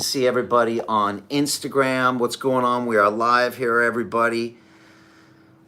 to see everybody on Instagram. What's going on? We are live here, everybody.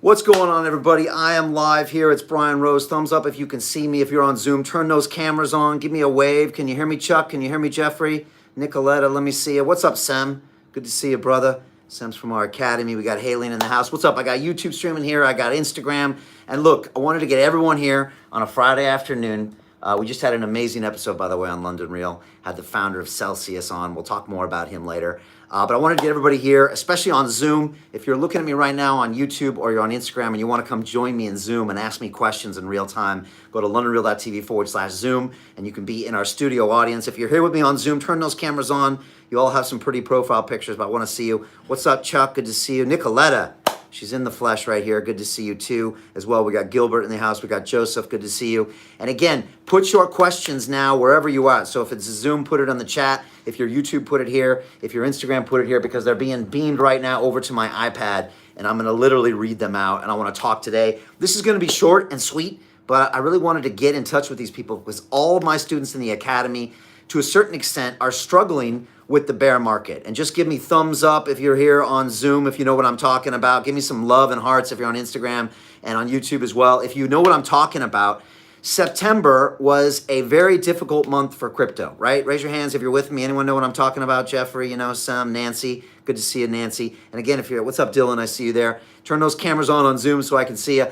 What's going on, everybody? I am live here. It's Brian Rose. Thumbs up if you can see me. If you're on Zoom, turn those cameras on. Give me a wave. Can you hear me, Chuck? Can you hear me, Jeffrey? Nicoletta, let me see you. What's up, Sem? Good to see you, brother. Sem's from our academy. We got Haley in the house. What's up? I got YouTube streaming here. I got Instagram. And look, I wanted to get everyone here on a Friday afternoon. We just had an amazing episode, by the way, on London Real. Had the founder of Celsius on. We'll talk more about him later. But I wanted to get everybody here, especially on Zoom. If you're looking at me right now on YouTube or you're on Instagram and you want to come join me in Zoom and ask me questions in real time, go to londonreal.tv/Zoom and you can be in our studio audience. If you're here with me on Zoom, turn those cameras on. You all have some pretty profile pictures, but I want to see you. What's up, Chuck? Good to see you. Nicoletta. She's in the flesh right here. Good to see you too as well. We got Gilbert in the house. We got Joseph. Good to see you. And again, put your questions now wherever you are. So if it's Zoom, put it on the chat. If you're YouTube, put it here. If you're Instagram, put it here because they're being beamed right now over to my iPad and I'm going to literally read them out and I want to talk today. This is going to be short and sweet, but I really wanted to get in touch with these people because all of my students in the academy, to a certain extent, are struggling with the bear market. And just give me thumbs up if you're here on Zoom, if you know what I'm talking about. Give me some love and hearts if you're on Instagram and on YouTube as well. If you know what I'm talking about, September was a very difficult month for crypto, right? Raise your hands if you're with me. Anyone know what I'm talking about? Jeffrey, you know, Sam, Nancy. Good to see you, Nancy. And again, if you're, what's up, Dylan? I see you there. Turn those cameras on Zoom so I can see you.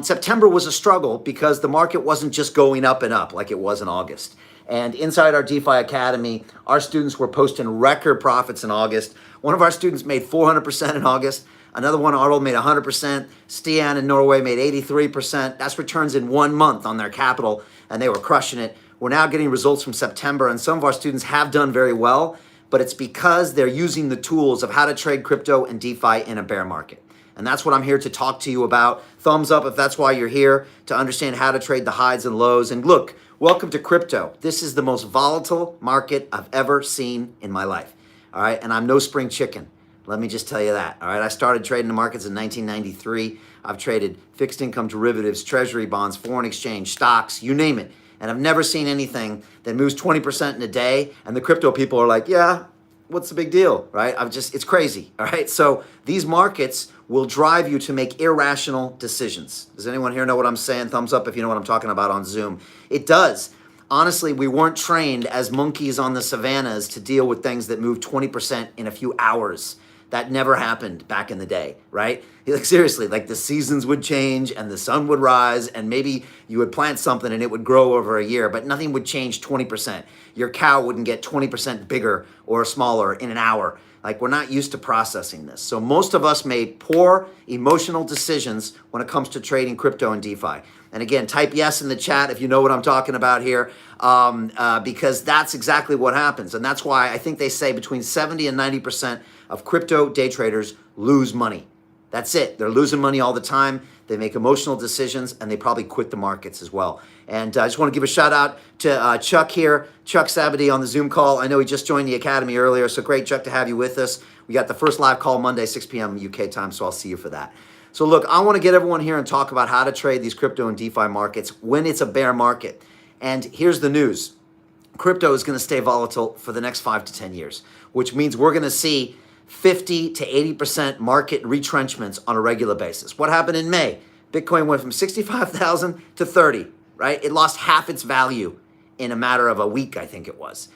September was a struggle because the market wasn't just going up and up like it was in August. And inside our DeFi Academy, our students were posting record profits in August. One of our students made 400% in August. Another one, Arnold, made 100%. Stian in Norway made 83%. That's returns in 1 month on their capital, and they were crushing it. We're now getting results from September, and some of our students have done very well, but it's because they're using the tools of how to trade crypto and DeFi in a bear market. And that's what I'm here to talk to you about. Thumbs up if that's why you're here, to understand how to trade the highs and lows. And look, welcome to crypto. This is the most volatile market I've ever seen in my life. All right, and I'm no spring chicken. Let me just tell you that. All right, I started trading the markets in 1993. I've traded fixed income derivatives, treasury bonds, foreign exchange, stocks, you name it. And I've never seen anything that moves 20% in a day. And the crypto people are like, yeah, what's the big deal, right? It's crazy, all right? So these markets will drive you to make irrational decisions. Does anyone here know what I'm saying? Thumbs up if you know what I'm talking about on Zoom. It does. Honestly, we weren't trained as monkeys on the savannas to deal with things that move 20% in a few hours. That never happened back in the day, right? Like seriously, like the seasons would change and the sun would rise and maybe you would plant something and it would grow over a year, but nothing would change 20%. Your cow wouldn't get 20% bigger or smaller in an hour. Like we're not used to processing this. So most of us made poor emotional decisions when it comes to trading crypto and DeFi. And again, type yes in the chat if you know what I'm talking about here, because that's exactly what happens. And that's why I think they say between 70 and 90% of crypto day traders lose money. That's it. They're losing money all the time. They make emotional decisions and they probably quit the markets as well. And I just want to give a shout out to Chuck here, Chuck Sabadee on the Zoom call. I know he just joined the Academy earlier, so great, Chuck, to have you with us. We got the first live call Monday, 6 p.m. UK time, so I'll see you for that. So look, I want to get everyone here and talk about how to trade these crypto and DeFi markets when it's a bear market. And here's the news. Crypto is going to stay volatile for the next 5 to 10 years, which means we're going to see 50 to 80% market retrenchments on a regular basis. What happened in May? Bitcoin went from 65,000 to 30, right? It lost half its value in a matter of a week, I think it was.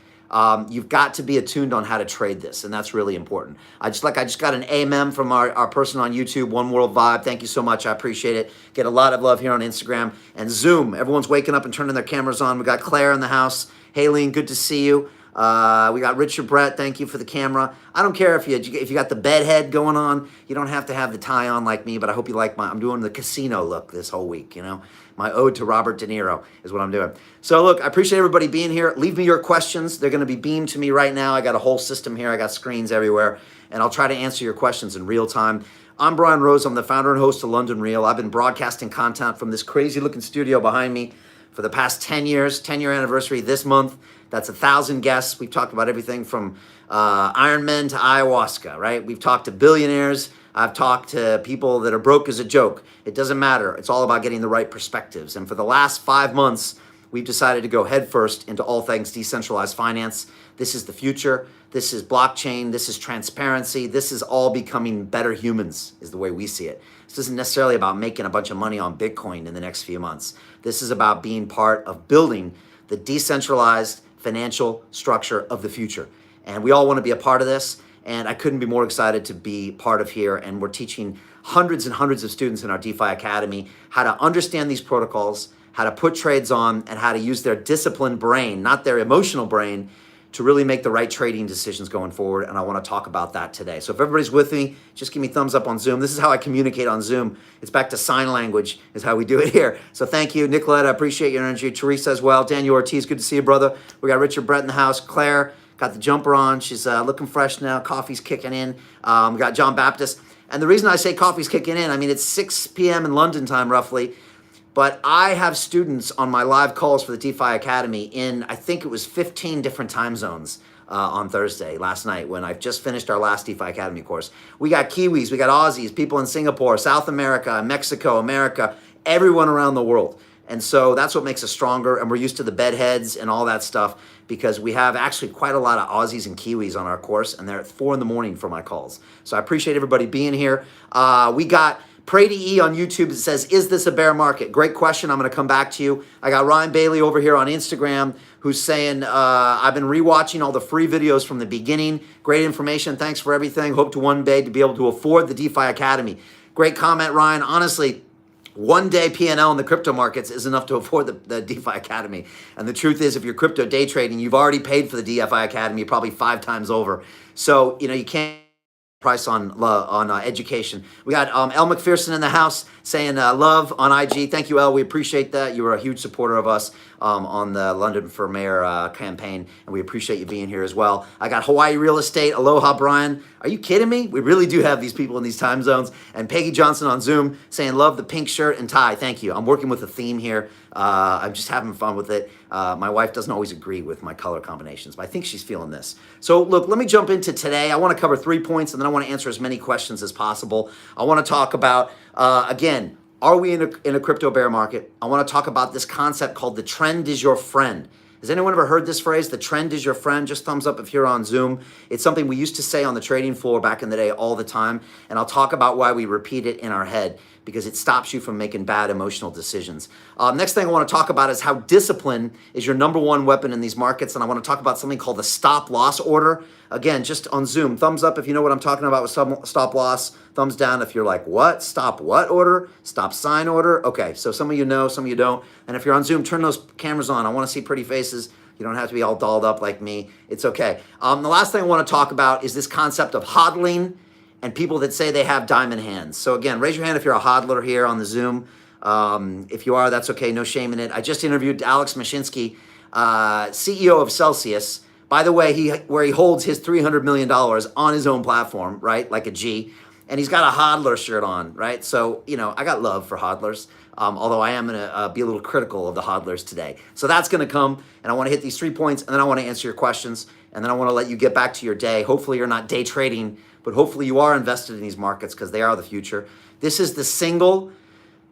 You've got to be attuned on how to trade this, and that's really important. I just got an amen from our person on YouTube, One World Vibe. Thank you so much. I appreciate it. Get a lot of love here on Instagram and Zoom. Everyone's waking up and turning their cameras on. We got Claire in the house. Haylene, good to see you. We got Richard Brett. Thank you for the camera. I don't care if you got the bed head going on. You don't have to have the tie on like me, but I hope you like I'm doing the casino look this whole week, you know. My ode to Robert De Niro is what I'm doing. So look, I appreciate everybody being here. Leave me your questions. They're going to be beamed to me right now. I got a whole system here. I got screens everywhere, and I'll try to answer your questions in real time. I'm Brian Rose. I'm the founder and host of London Real. I've been broadcasting content from this crazy looking studio behind me for the past 10 years, 10-year anniversary this month. That's 1,000 guests. We've talked about everything from Iron Men to ayahuasca, right? We've talked to billionaires. I've talked to people that are broke as a joke. It doesn't matter. It's all about getting the right perspectives. And for the last 5 months, we've decided to go headfirst into all things decentralized finance. This is the future. This is blockchain. This is transparency. This is all becoming better humans, is the way we see it. This isn't necessarily about making a bunch of money on Bitcoin in the next few months. This is about being part of building the decentralized financial structure of the future. And we all want to be a part of this. And I couldn't be more excited to be part of here. And we're teaching hundreds and hundreds of students in our DeFi Academy how to understand these protocols, how to put trades on, and how to use their disciplined brain, not their emotional brain, to really make the right trading decisions going forward. And I want to talk about that today. So if everybody's with me, just give me thumbs up on Zoom. This is how I communicate on Zoom. It's back to sign language is how we do it here. So thank you, Nicolette. I appreciate your energy. Teresa as well. Daniel Ortiz, good to see you, brother. We got Richard Brett in the house. Claire got the jumper on. She's looking fresh now. Coffee's kicking in. We got John Baptist. And the reason I say coffee's kicking in, I mean, it's 6 p.m. in London time roughly. But I have students on my live calls for the DeFi Academy in, I think it was 15 different time zones on Thursday, last night, when I've just finished our last DeFi Academy course. We got Kiwis, we got Aussies, people in Singapore, South America, Mexico, America, everyone around the world. And so that's what makes us stronger. And we're used to the bedheads and all that stuff because we have actually quite a lot of Aussies and Kiwis on our course, and they're at 4 in the morning for my calls. So I appreciate everybody being here. We got PrayDE on YouTube. It says, is this a bear market? Great question. I'm going to come back to you. I got Ryan Bailey over here on Instagram who's saying, I've been rewatching all the free videos from the beginning. Great information. Thanks for everything. Hope to one day to be able to afford the DeFi Academy. Great comment, Ryan. Honestly, one day P&L in the crypto markets is enough to afford the DeFi Academy. And the truth is, if you're crypto day trading, you've already paid for the DeFi Academy probably 5 times over. So, you can't price on education. We got Elle McPherson in the house saying love on IG. Thank you, Elle. We appreciate that. You were a huge supporter of us on the London for Mayor campaign, and we appreciate you being here as well. I got Hawaii Real Estate. Aloha, Brian. Are you kidding me? We really do have these people in these time zones. And Peggy Johnson on Zoom saying love the pink shirt and tie. Thank you. I'm working with a theme here. I'm just having fun with it. My wife doesn't always agree with my color combinations, but I think she's feeling this. So look, let me jump into today. I want to cover 3 points, and then I want to answer as many questions as possible. I want to talk about, again, are we in a crypto bear market? I want to talk about this concept called the trend is your friend. Has anyone ever heard this phrase, the trend is your friend? Just thumbs up if you're on Zoom. It's something we used to say on the trading floor back in the day all the time, and I'll talk about why we repeat it in our head, because it stops you from making bad emotional decisions. Next thing I want to talk about is how discipline is your number one weapon in these markets, and I want to talk about something called the stop loss order. Again, just on Zoom, thumbs up if you know what I'm talking about with stop loss, thumbs down if you're like, what? Stop what order? Stop sign order? Okay, so some of you know, some of you don't. And if you're on Zoom, turn those cameras on. I want to see pretty faces. You don't have to be all dolled up like me. It's okay. The last thing I want to talk about is this concept of hodling and people that say they have diamond hands. So again, raise your hand if you're a hodler here on the Zoom. If you are, that's okay. No shame in it. I just interviewed Alex Mashinsky, CEO of Celsius. By the way, where he holds his $300 million on his own platform, right? Like a G. And he's got a hodler shirt on, right? So, I got love for hodlers. Although I am going to be a little critical of the hodlers today. So that's going to come, and I want to hit these 3 points, and then I want to answer your questions, and then I want to let you get back to your day. Hopefully you're not day trading, but hopefully you are invested in these markets because they are the future. This is the single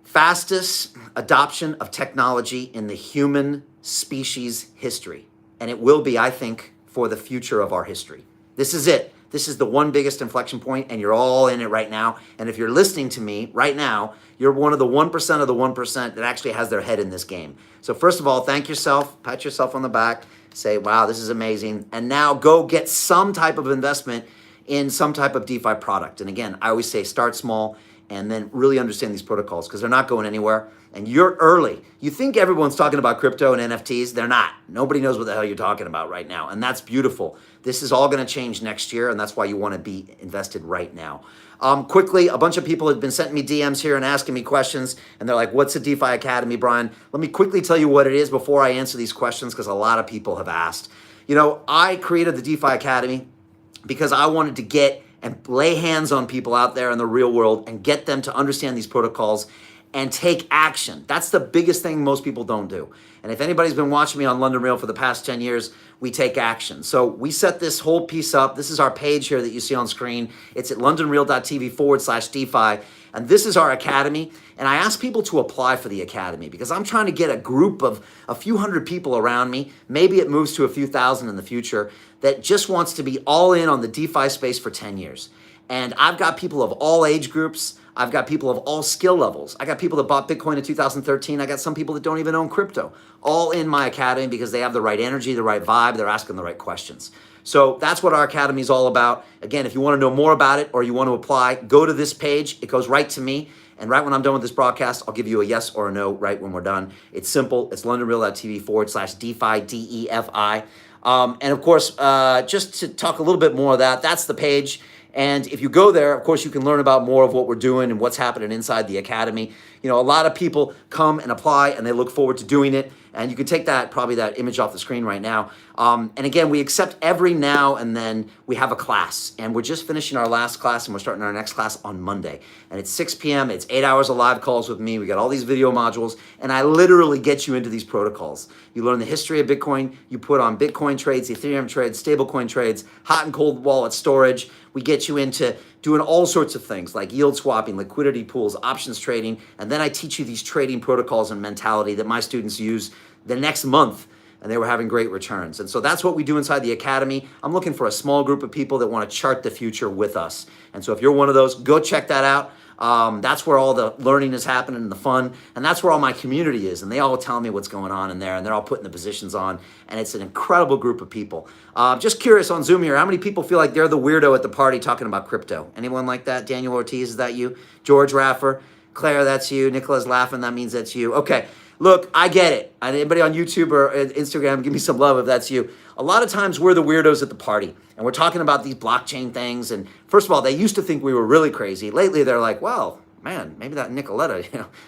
fastest adoption of technology in the human species history, and it will be, I think, for the future of our history. This is it. This is the one biggest inflection point, and you're all in it right now. And if you're listening to me right now, you're one of the 1% of the 1% that actually has their head in this game. So first of all, thank yourself, pat yourself on the back, say, wow, this is amazing. And now go get some type of investment in some type of DeFi product. And again, I always say start small and then really understand these protocols because they're not going anywhere. And you're early. You think everyone's talking about crypto and NFTs. They're not. Nobody knows what the hell you're talking about right now. And that's beautiful. This is all going to change next year. And that's why you want to be invested right now. Quickly, a bunch of people have been sending me DMs here and asking me questions. And they're like, what's a DeFi Academy, Brian? Let me quickly tell you what it is before I answer these questions because a lot of people have asked. I created the DeFi Academy because I wanted to get and lay hands on people out there in the real world and get them to understand these protocols and take action. That's the biggest thing most people don't do. And if anybody's been watching me on London Real for the past 10 years, we take action. So we set this whole piece up. This is our page here that you see on screen. It's at londonreal.tv/DeFi. And this is our academy. And I ask people to apply for the academy because I'm trying to get a group of a few hundred people around me. Maybe it moves to a few thousand in the future that just wants to be all in on the DeFi space for 10 years. And I've got people of all age groups. I've got people of all skill levels. I got people that bought Bitcoin in 2013. I got some people that don't even own crypto, all in my academy because they have the right energy, the right vibe, they're asking the right questions. So that's what our academy is all about. Again, if you want to know more about it or you want to apply, go to this page. It goes right to me. And right when I'm done with this broadcast, I'll give you a yes or a no right when we're done. It's simple. It's londonreal.tv/DeFi, DEFI. And of course, just to talk a little bit more of that, that's the page. And if you go there, of course, you can learn about more of what we're doing and what's happening inside the academy. You know, a lot of people come and apply and they look forward to doing it. And you can take probably that image off the screen right now. And again, we accept every now and then we have a class. And we're just finishing our last class and we're starting our next class on Monday. And it's 6 p.m. It's 8 hours of live calls with me. We got all these video modules. And I literally get you into these protocols. You learn the history of Bitcoin. You put on Bitcoin trades, Ethereum trades, stablecoin trades, hot and cold wallet storage. We get you into doing all sorts of things like yield swapping, liquidity pools, options trading. And then I teach you these trading protocols and mentality that my students use the next month, and they were having great returns. And so that's what we do inside the academy. I'm looking for a small group of people that want to chart the future with us. And so if you're one of those, go check that out. That's where all the learning is happening and the fun, and that's where all my community is. And they all tell me what's going on in there, and they're all putting the positions on, and it's an incredible group of people. Just curious on Zoom here, how many people feel like they're the weirdo at the party talking about crypto? Anyone like that? Daniel Ortiz, is that you? George Raffer? Claire, that's you. Nicola's laughing, that means that's you. Okay. Look, I get it. Anybody on YouTube or Instagram, give me some love if that's you. A lot of times we're the weirdos at the party, and we're talking about these blockchain things. And first of all, they used to think we were really crazy. Lately, they're like, well, man, maybe that Nicoletta,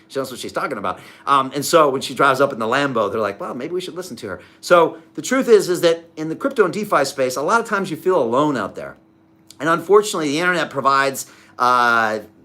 she knows what she's talking about. And so when she drives up in the Lambo, they're like, well, maybe we should listen to her. So the truth is that in the crypto and DeFi space, a lot of times you feel alone out there. And unfortunately, the internet provides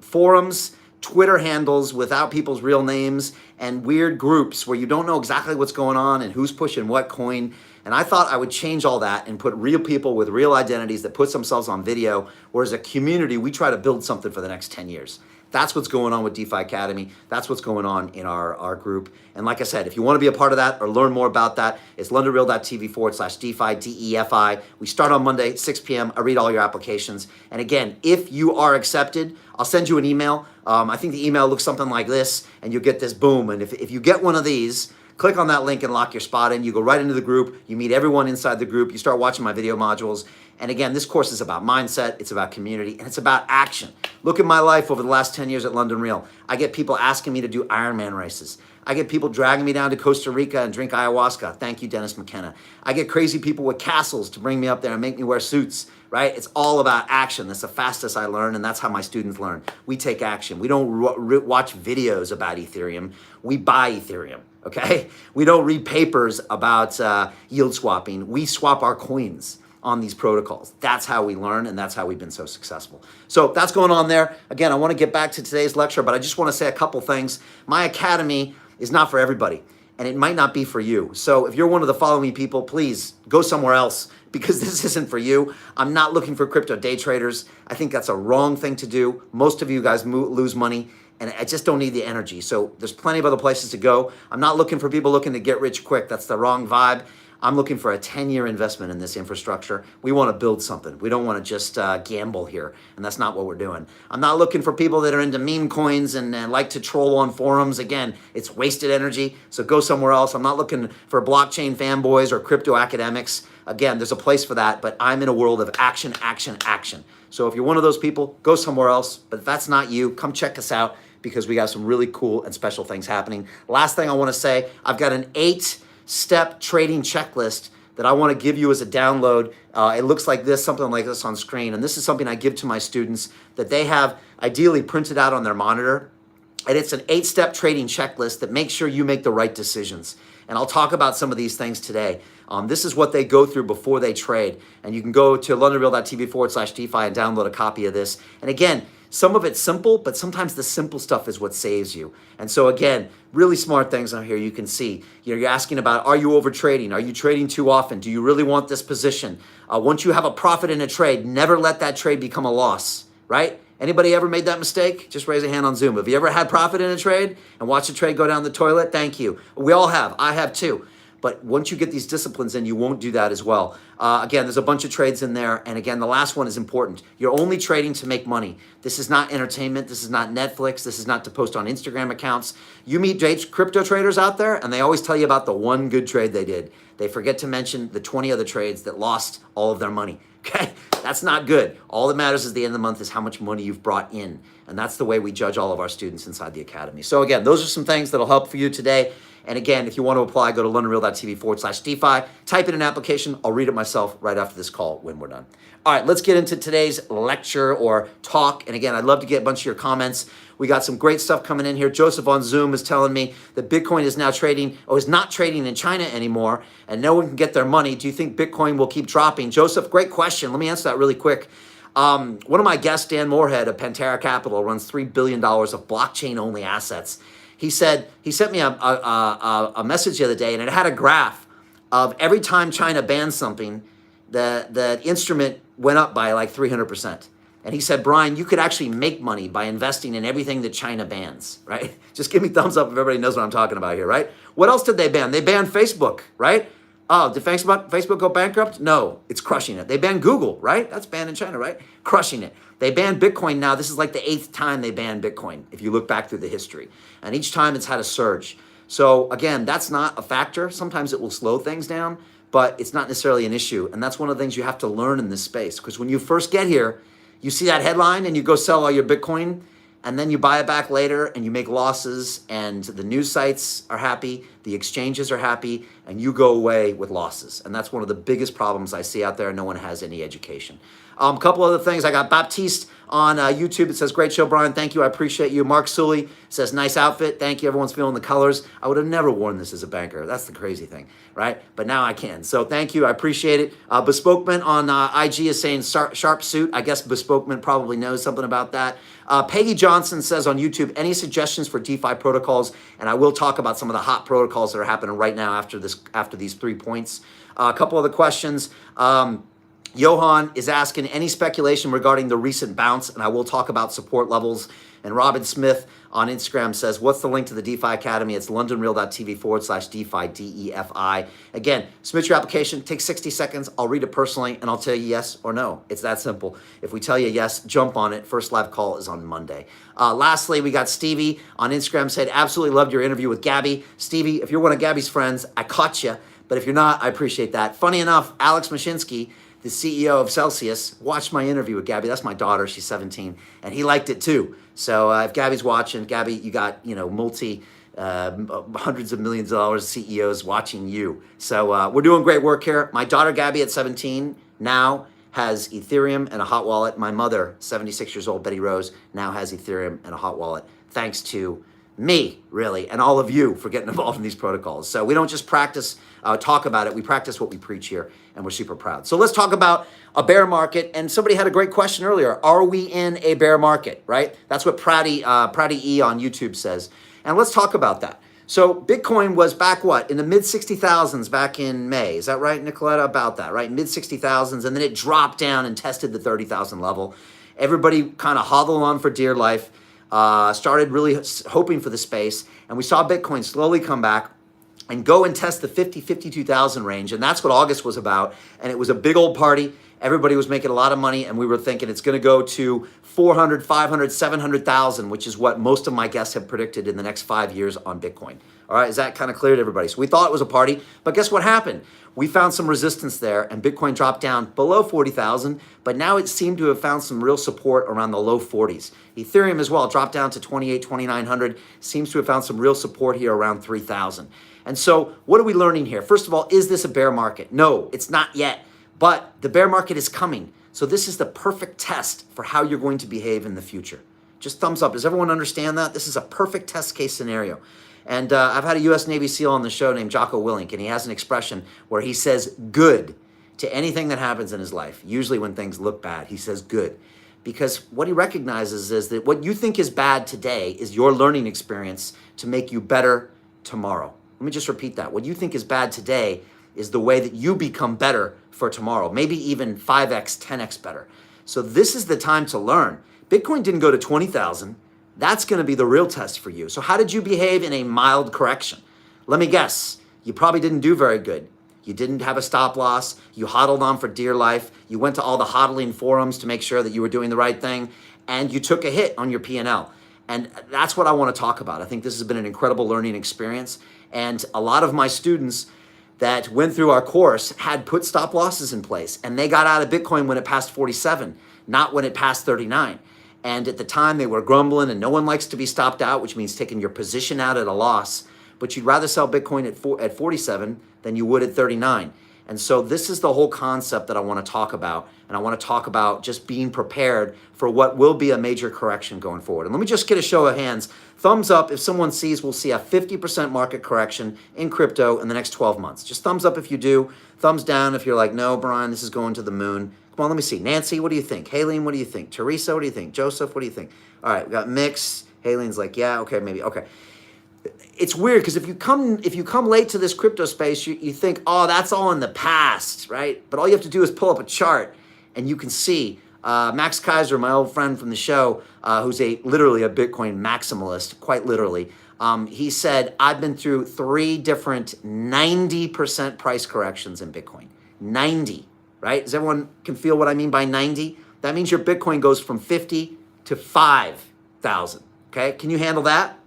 forums, Twitter handles without people's real names, and weird groups where you don't know exactly what's going on and who's pushing what coin. And I thought I would change all that and put real people with real identities that put themselves on video, where as a community, we try to build something for the next 10 years. That's what's going on with DeFi Academy. That's what's going on in our group. And like I said, if you want to be a part of that or learn more about that, it's londonreal.tv/DeFi, DEFI. We start on Monday, 6 p.m. I read all your applications. And again, if you are accepted, I'll send you an email. I think the email looks something like this, and you'll get this boom. And if you get one of these, click on that link and lock your spot in. You go right into the group. You meet everyone inside the group. You start watching my video modules. And again, this course is about mindset, it's about community, and it's about action. Look at my life over the last 10 years at London Real. I get people asking me to do Ironman races. I get people dragging me down to Costa Rica and drink ayahuasca. Thank you, Dennis McKenna. I get crazy people with castles to bring me up there and make me wear suits, right? It's all about action. That's the fastest I learn, and that's how my students learn. We take action. We don't watch videos about Ethereum. We buy Ethereum, okay? We don't read papers about yield swapping. We swap our coins on these protocols. That's how we learn, and that's how we've been so successful. So that's going on there. Again, I want to get back to today's lecture, but I just want to say a couple things. My academy is not for everybody, and it might not be for you. So if you're one of the following people, please go somewhere else, because this isn't for you. I'm not looking for crypto day traders. I think that's a wrong thing to do. Most of you guys lose money, and I just don't need the energy. So there's plenty of other places to go. I'm not looking for people looking to get rich quick. That's the wrong vibe. I'm looking for a 10-year investment in this infrastructure. We want to build something. We don't want to just gamble here, and that's not what we're doing. I'm not looking for people that are into meme coins and like to troll on forums. Again, it's wasted energy, so go somewhere else. I'm not looking for blockchain fanboys or crypto academics. Again, there's a place for that, but I'm in a world of action, action, action. So if you're one of those people, go somewhere else. But if that's not you, come check us out, because we got some really cool and special things happening. Last thing I want to say, I've got an 8-step trading checklist that I want to give you as a download. It looks like this, something like this on screen. And this is something I give to my students that they have ideally printed out on their monitor. And it's an 8-step trading checklist that makes sure you make the right decisions. And I'll talk about some of these things today. This is what they go through before they trade. And you can go to londonreal.tv/DeFi and download a copy of this. And again, Some of it's simple, but sometimes the simple stuff is what saves you. And so again, really smart things on here you can see. You're asking about, are you over trading? Are you trading too often? Do you really want this position? Once you have a profit in a trade, never let that trade become a loss, right? Anybody ever made that mistake? Just raise a hand on Zoom. Have you ever had profit in a trade and watched a trade go down the toilet? Thank you. We all have. I have too. But once you get these disciplines in, you won't do that as well. Again, there's a bunch of trades in there. And again, the last one is important. You're only trading to make money. This is not entertainment. This is not Netflix. This is not to post on Instagram accounts. You meet crypto traders out there, and they always tell you about the one good trade they did. They forget to mention the 20 other trades that lost all of their money. Okay, that's not good. All that matters at the end of the month is how much money you've brought in. And that's the way we judge all of our students inside the academy. So again, those are some things that'll help for you today. And again, if you want to apply, go to londonreal.tv/DeFi, type in an application. I'll read it myself right after this call when we're done. All right, let's get into today's lecture or talk. And again, I'd love to get a bunch of your comments. We got some great stuff coming in here. Joseph on Zoom is telling me that Bitcoin is now trading, or is not trading in China anymore, and no one can get their money. Do you think Bitcoin will keep dropping? Joseph, great question. Let me answer that really quick. One of my guests, Dan Moorhead of Pantera Capital, runs $3 billion of blockchain-only assets. He sent me a message the other day, and it had a graph of every time China bans something, the instrument went up by like 300%. And he said, Brian, you could actually make money by investing in everything that China bans, right? Just give me thumbs up if everybody knows what I'm talking about here, right? What else did they ban? They banned Facebook, right? Oh, did Facebook go bankrupt? No, it's crushing it. They banned Google, right? That's banned in China, right? Crushing it. They banned Bitcoin now. This is like the 8th time they banned Bitcoin, if you look back through the history. And each time it's had a surge. So again, that's not a factor. Sometimes it will slow things down, but it's not necessarily an issue. And that's one of the things you have to learn in this space. Because when you first get here, you see that headline and you go sell all your Bitcoin, and then you buy it back later and you make losses, and the news sites are happy, the exchanges are happy, and you go away with losses. And that's one of the biggest problems I see out there. No one has any education. A couple other things. I got Baptiste on YouTube. It says, great show, Brian. Thank you. I appreciate you. Mark Sully says, nice outfit. Thank you. Everyone's feeling the colors. I would have never worn this as a banker. That's the crazy thing, right? But now I can. So thank you. I appreciate it. Bespokeman on IG is saying sharp suit. I guess Bespokeman probably knows something about that. Peggy Johnson says on YouTube, any suggestions for DeFi protocols? And I will talk about some of the hot protocols that are happening right now after these 3 points. A couple other questions. Johan is asking any speculation regarding the recent bounce, and I will talk about support levels. And Robin Smith on Instagram says, what's the link to the DeFi Academy? It's londonreal.tv/DeFi, DEFI. Again, submit your application, take 60 seconds. I'll read it personally, and I'll tell you yes or no. It's that simple. If we tell you yes, jump on it. First live call is on Monday. Lastly, we got Stevie on Instagram said, absolutely loved your interview with Gabby. Stevie, if you're one of Gabby's friends, I caught you. But if you're not, I appreciate that. Funny enough, Alex Mashinsky, the CEO of Celsius, watched my interview with Gabby. That's my daughter. She's 17. And he liked it too. So if Gabby's watching, Gabby, you got, hundreds of millions of dollars CEOs watching you. So we're doing great work here. My daughter, Gabby, at 17, now has Ethereum and a hot wallet. My mother, 76 years old, Betty Rose, now has Ethereum and a hot wallet. Thanks to me, really, and all of you for getting involved in these protocols. So we don't just practice, talk about it. We practice what we preach here, and we're super proud. So let's talk about a bear market. And somebody had a great question earlier. Are we in a bear market, right? That's what Pratty E on YouTube says. And let's talk about that. So Bitcoin was back, what, in the mid-60,000s back in May. Is that right, Nicoletta? About that, right? Mid-60,000s, and then it dropped down and tested the 30,000 level. Everybody kind of hodled on for dear life. Started really hoping for the space, and we saw Bitcoin slowly come back and go and test the 52,000 range, and that's what August was about, and it was a big old party. Everybody was making a lot of money, and we were thinking it's going to go to 400, 500, 700,000, which is what most of my guests have predicted in the next 5 years on Bitcoin. All right, is that kind of clear to everybody? So we thought it was a party, but guess what happened? We found some resistance there, and Bitcoin dropped down below 40,000, but now it seemed to have found some real support around the low 40s. Ethereum as well dropped down to 2,900, seems to have found some real support here around 3,000. And so what are we learning here? First of all, is this a bear market? No, it's not yet, but the bear market is coming. So this is the perfect test for how you're going to behave in the future. Just thumbs up. Does everyone understand that? This is a perfect test case scenario. And I've had a U.S. Navy SEAL on the show named Jocko Willink, and he has an expression where he says good to anything that happens in his life. Usually when things look bad, he says good. because what he recognizes is that what you think is bad today is your learning experience to make you better tomorrow. Let me just repeat that. What you think is bad today is the way that you become better for tomorrow, maybe even 5x, 10x better. So this is the time to learn. Bitcoin didn't go to 20,000. That's going to be the real test for you. So how did you behave in a mild correction? Let me guess. You probably didn't do very good. You didn't have a stop loss. You hodled on for dear life. You went to all the hodling forums to make sure that you were doing the right thing, and you took a hit on your P&L. And that's what I want to talk about. I think this has been an incredible learning experience. And a lot of my students that went through our course had put stop losses in place, and they got out of Bitcoin when it passed 47, not when it passed 39. And at the time they were grumbling, and no one likes to be stopped out, which means taking your position out at a loss. But you'd rather sell Bitcoin at 47 than you would at 39. And so this is the whole concept that I want to talk about. And I want to talk about just being prepared for what will be a major correction going forward. And let me just get a show of hands. Thumbs up if someone sees we'll see a 50% market correction in crypto in the next 12 months. Just thumbs up if you do. Thumbs down if you're like, no, Brian, this is going to the moon. Come on, let me see. Nancy, what do you think? Haleen, what do you think? Teresa, what do you think? Joseph, what do you think? All right, we got Mix. Haleen's like, yeah, okay, maybe, okay. It's weird because if you come late to this crypto space, you think, oh, that's all in the past, right? But all you have to do is pull up a chart and you can see Max Kaiser, my old friend from the show, who's literally a Bitcoin maximalist, quite literally. He said, I've been through 3 different 90% price corrections in Bitcoin. 90, right? Does everyone can feel what I mean by 90? That means your Bitcoin goes from 50 to 5,000, okay? Can you handle that?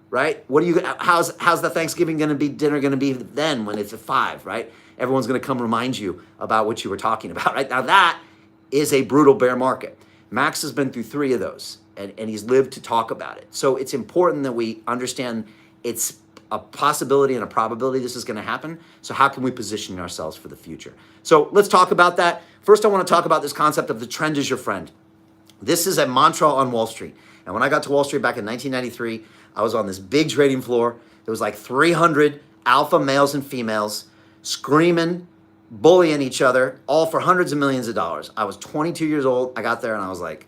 Right? How's the Thanksgiving dinner going to be then when it's a 5, right? Everyone's going to come remind you about what you were talking about, right? Now that is a brutal bear market. Max has been through 3 of those and he's lived to talk about it. So it's important that we understand it's a possibility and a probability this is going to happen. So how can we position ourselves for the future? So let's talk about that. First, I want to talk about this concept of the trend is your friend. This is a mantra on Wall Street. And when I got to Wall Street back in 1993, I was on this big trading floor. There was like 300 alpha males and females screaming, bullying each other, all for hundreds of millions of dollars. I was 22 years old. I got there and I was like,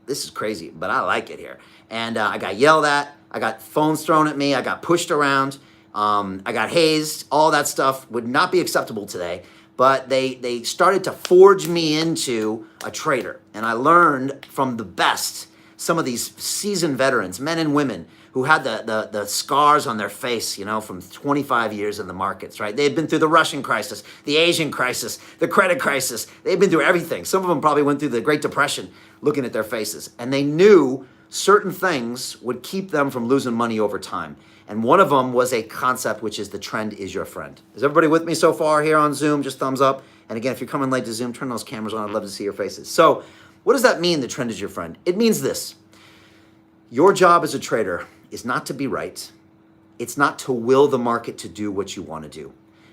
this is crazy, but I like it here. And I got yelled at. I got phones thrown at me. I got pushed around. I got hazed. All that stuff would not be acceptable today. But they started to forge me into a trader. And I learned from the best, some of these seasoned veterans, men and women, who had the scars on their face, from 25 years in the markets, right? They've been through the Russian crisis, the Asian crisis, the credit crisis. They've been through everything. Some of them probably went through the Great Depression looking at their faces. And they knew certain things would keep them from losing money over time. And one of them was a concept, which is the trend is your friend. Is everybody with me so far here on Zoom? Just thumbs up. And again, if you're coming late to Zoom, turn those cameras on. I'd love to see your faces. So what does that mean, the trend is your friend? It means this. Your job as a trader is not to be right. It's not to will the market to do what you want to do.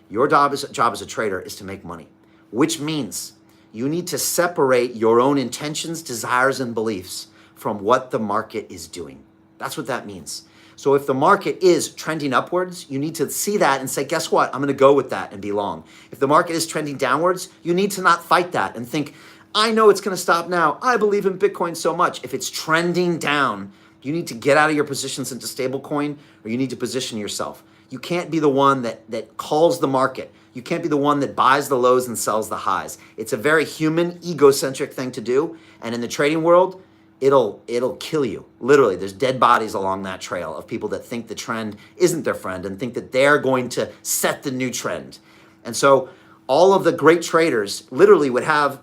Your job as a trader is to make money, which means you need to separate your own intentions, desires, and beliefs from what the market is doing. That's what that means. So if the market is trending upwards, you need to see that and say, guess what? I'm going to go with that and be long. If the market is trending downwards, you need to not fight that and think, I know it's going to stop now. I believe in Bitcoin so much. If it's trending down, you need to get out of your positions into stablecoin, or you need to position yourself. You can't be the one that calls the market. You can't be the one that buys the lows and sells the highs. It's a very human, egocentric thing to do. And in the trading world, it'll kill you. Literally, there's dead bodies along that trail of people that think the trend isn't their friend and think that they're going to set the new trend. And so all of the great traders literally would have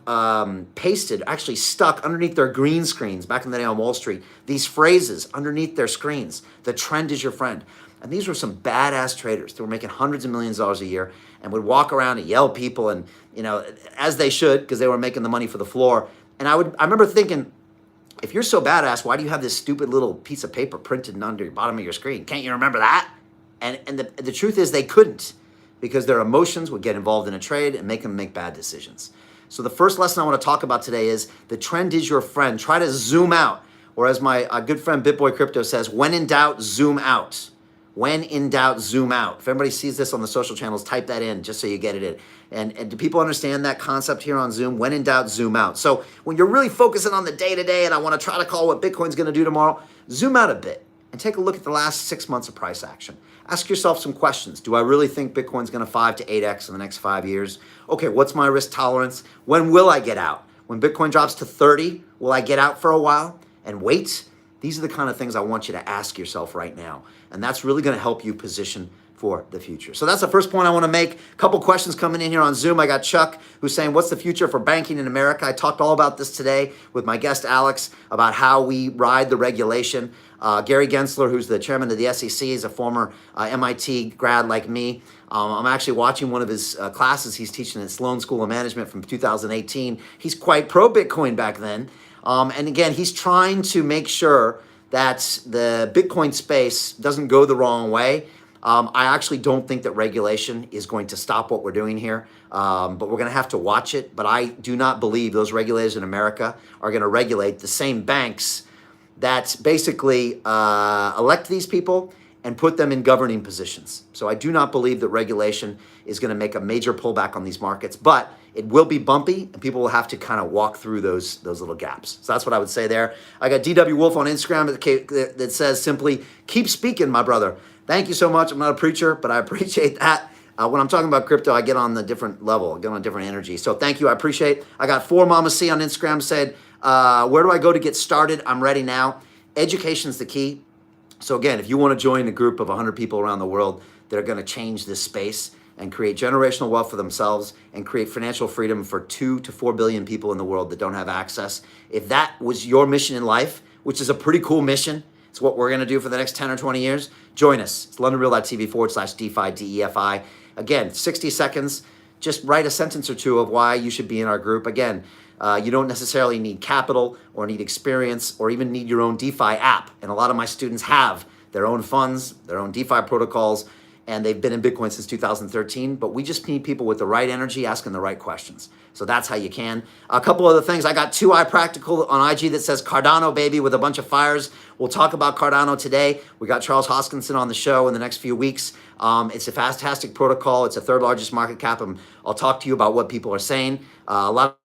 pasted, actually stuck underneath their green screens back in the day on Wall Street, these phrases underneath their screens. The trend is your friend. And these were some badass traders that were making hundreds of millions of dollars a year and would walk around and yell people and, as they should, because they were making the money for the floor. And I remember thinking, if you're so badass, why do you have this stupid little piece of paper printed under the bottom of your screen? Can't you remember that? And the truth is they couldn't, because their emotions would get involved in a trade and make them make bad decisions. So the first lesson I want to talk about today is the trend is your friend. Try to zoom out. Or as my good friend BitBoy Crypto says, when in doubt, zoom out. When in doubt, zoom out. If everybody sees this on the social channels, type that in just so you get it in. And do people understand that concept here on Zoom? When in doubt, zoom out. So when you're really focusing on the day-to-day and I want to try to call what Bitcoin's going to do tomorrow, zoom out a bit and take a look at the last 6 months of price action. Ask yourself some questions. Do I really think Bitcoin's going to 5 to 8x in the next 5 years? Okay, what's my risk tolerance? When will I get out? When Bitcoin drops to 30, will I get out for a while and wait? These are the kind of things I want you to ask yourself right now. And that's really going to help you position for the future. So that's the first point I want to make. A couple questions coming in here on Zoom. I got Chuck who's saying, what's the future for banking in America? I talked all about this today with my guest Alex about how we ride the regulation. Gary Gensler, who's the chairman of the SEC, is a former MIT grad like me. I'm actually watching one of his classes he's teaching at Sloan School of Management from 2018. He's quite pro-Bitcoin back then. And again, he's trying to make sure that the Bitcoin space doesn't go the wrong way. I actually don't think that regulation is going to stop what we're doing here, but we're going to have to watch it. But I do not believe those regulators in America are going to regulate the same banks that basically elect these people and put them in governing positions. So I do not believe that regulation is going to make a major pullback on these markets, but it will be bumpy and people will have to kind of walk through those little gaps. So that's what I would say there. I got DW Wolf on Instagram that says simply, keep speaking, my brother. Thank you so much. I'm not a preacher, but I appreciate that. When I'm talking about crypto, I get on the different level, I get on a different energy. So thank you, I appreciate. I got 4 Mama C on Instagram said, where do I go to get started? I'm ready now. Education's the key. So again, if you want to join a group of 100 people around the world that are going to change this space and create generational wealth for themselves and create financial freedom for 2 to 4 billion people in the world that don't have access, if that was your mission in life, which is a pretty cool mission, it's what we're going to do for the next 10 or 20 years, join us. It's londonreal.tv/DeFi, DEFI. Again, 60 seconds. Just write a sentence or two of why you should be in our group. Again, you don't necessarily need capital or need experience or even need your own DeFi app. And a lot of my students have their own funds, their own DeFi protocols, and they've been in Bitcoin since 2013. But we just need people with the right energy asking the right questions. So that's how you can. A couple other things. I got 2i Practical on IG that says Cardano, baby, with a bunch of fires. We'll talk about Cardano today. We got Charles Hoskinson on the show in the next few weeks. It's a fantastic protocol. It's a 3rd largest market cap. I'll talk to you about what people are saying. A lot of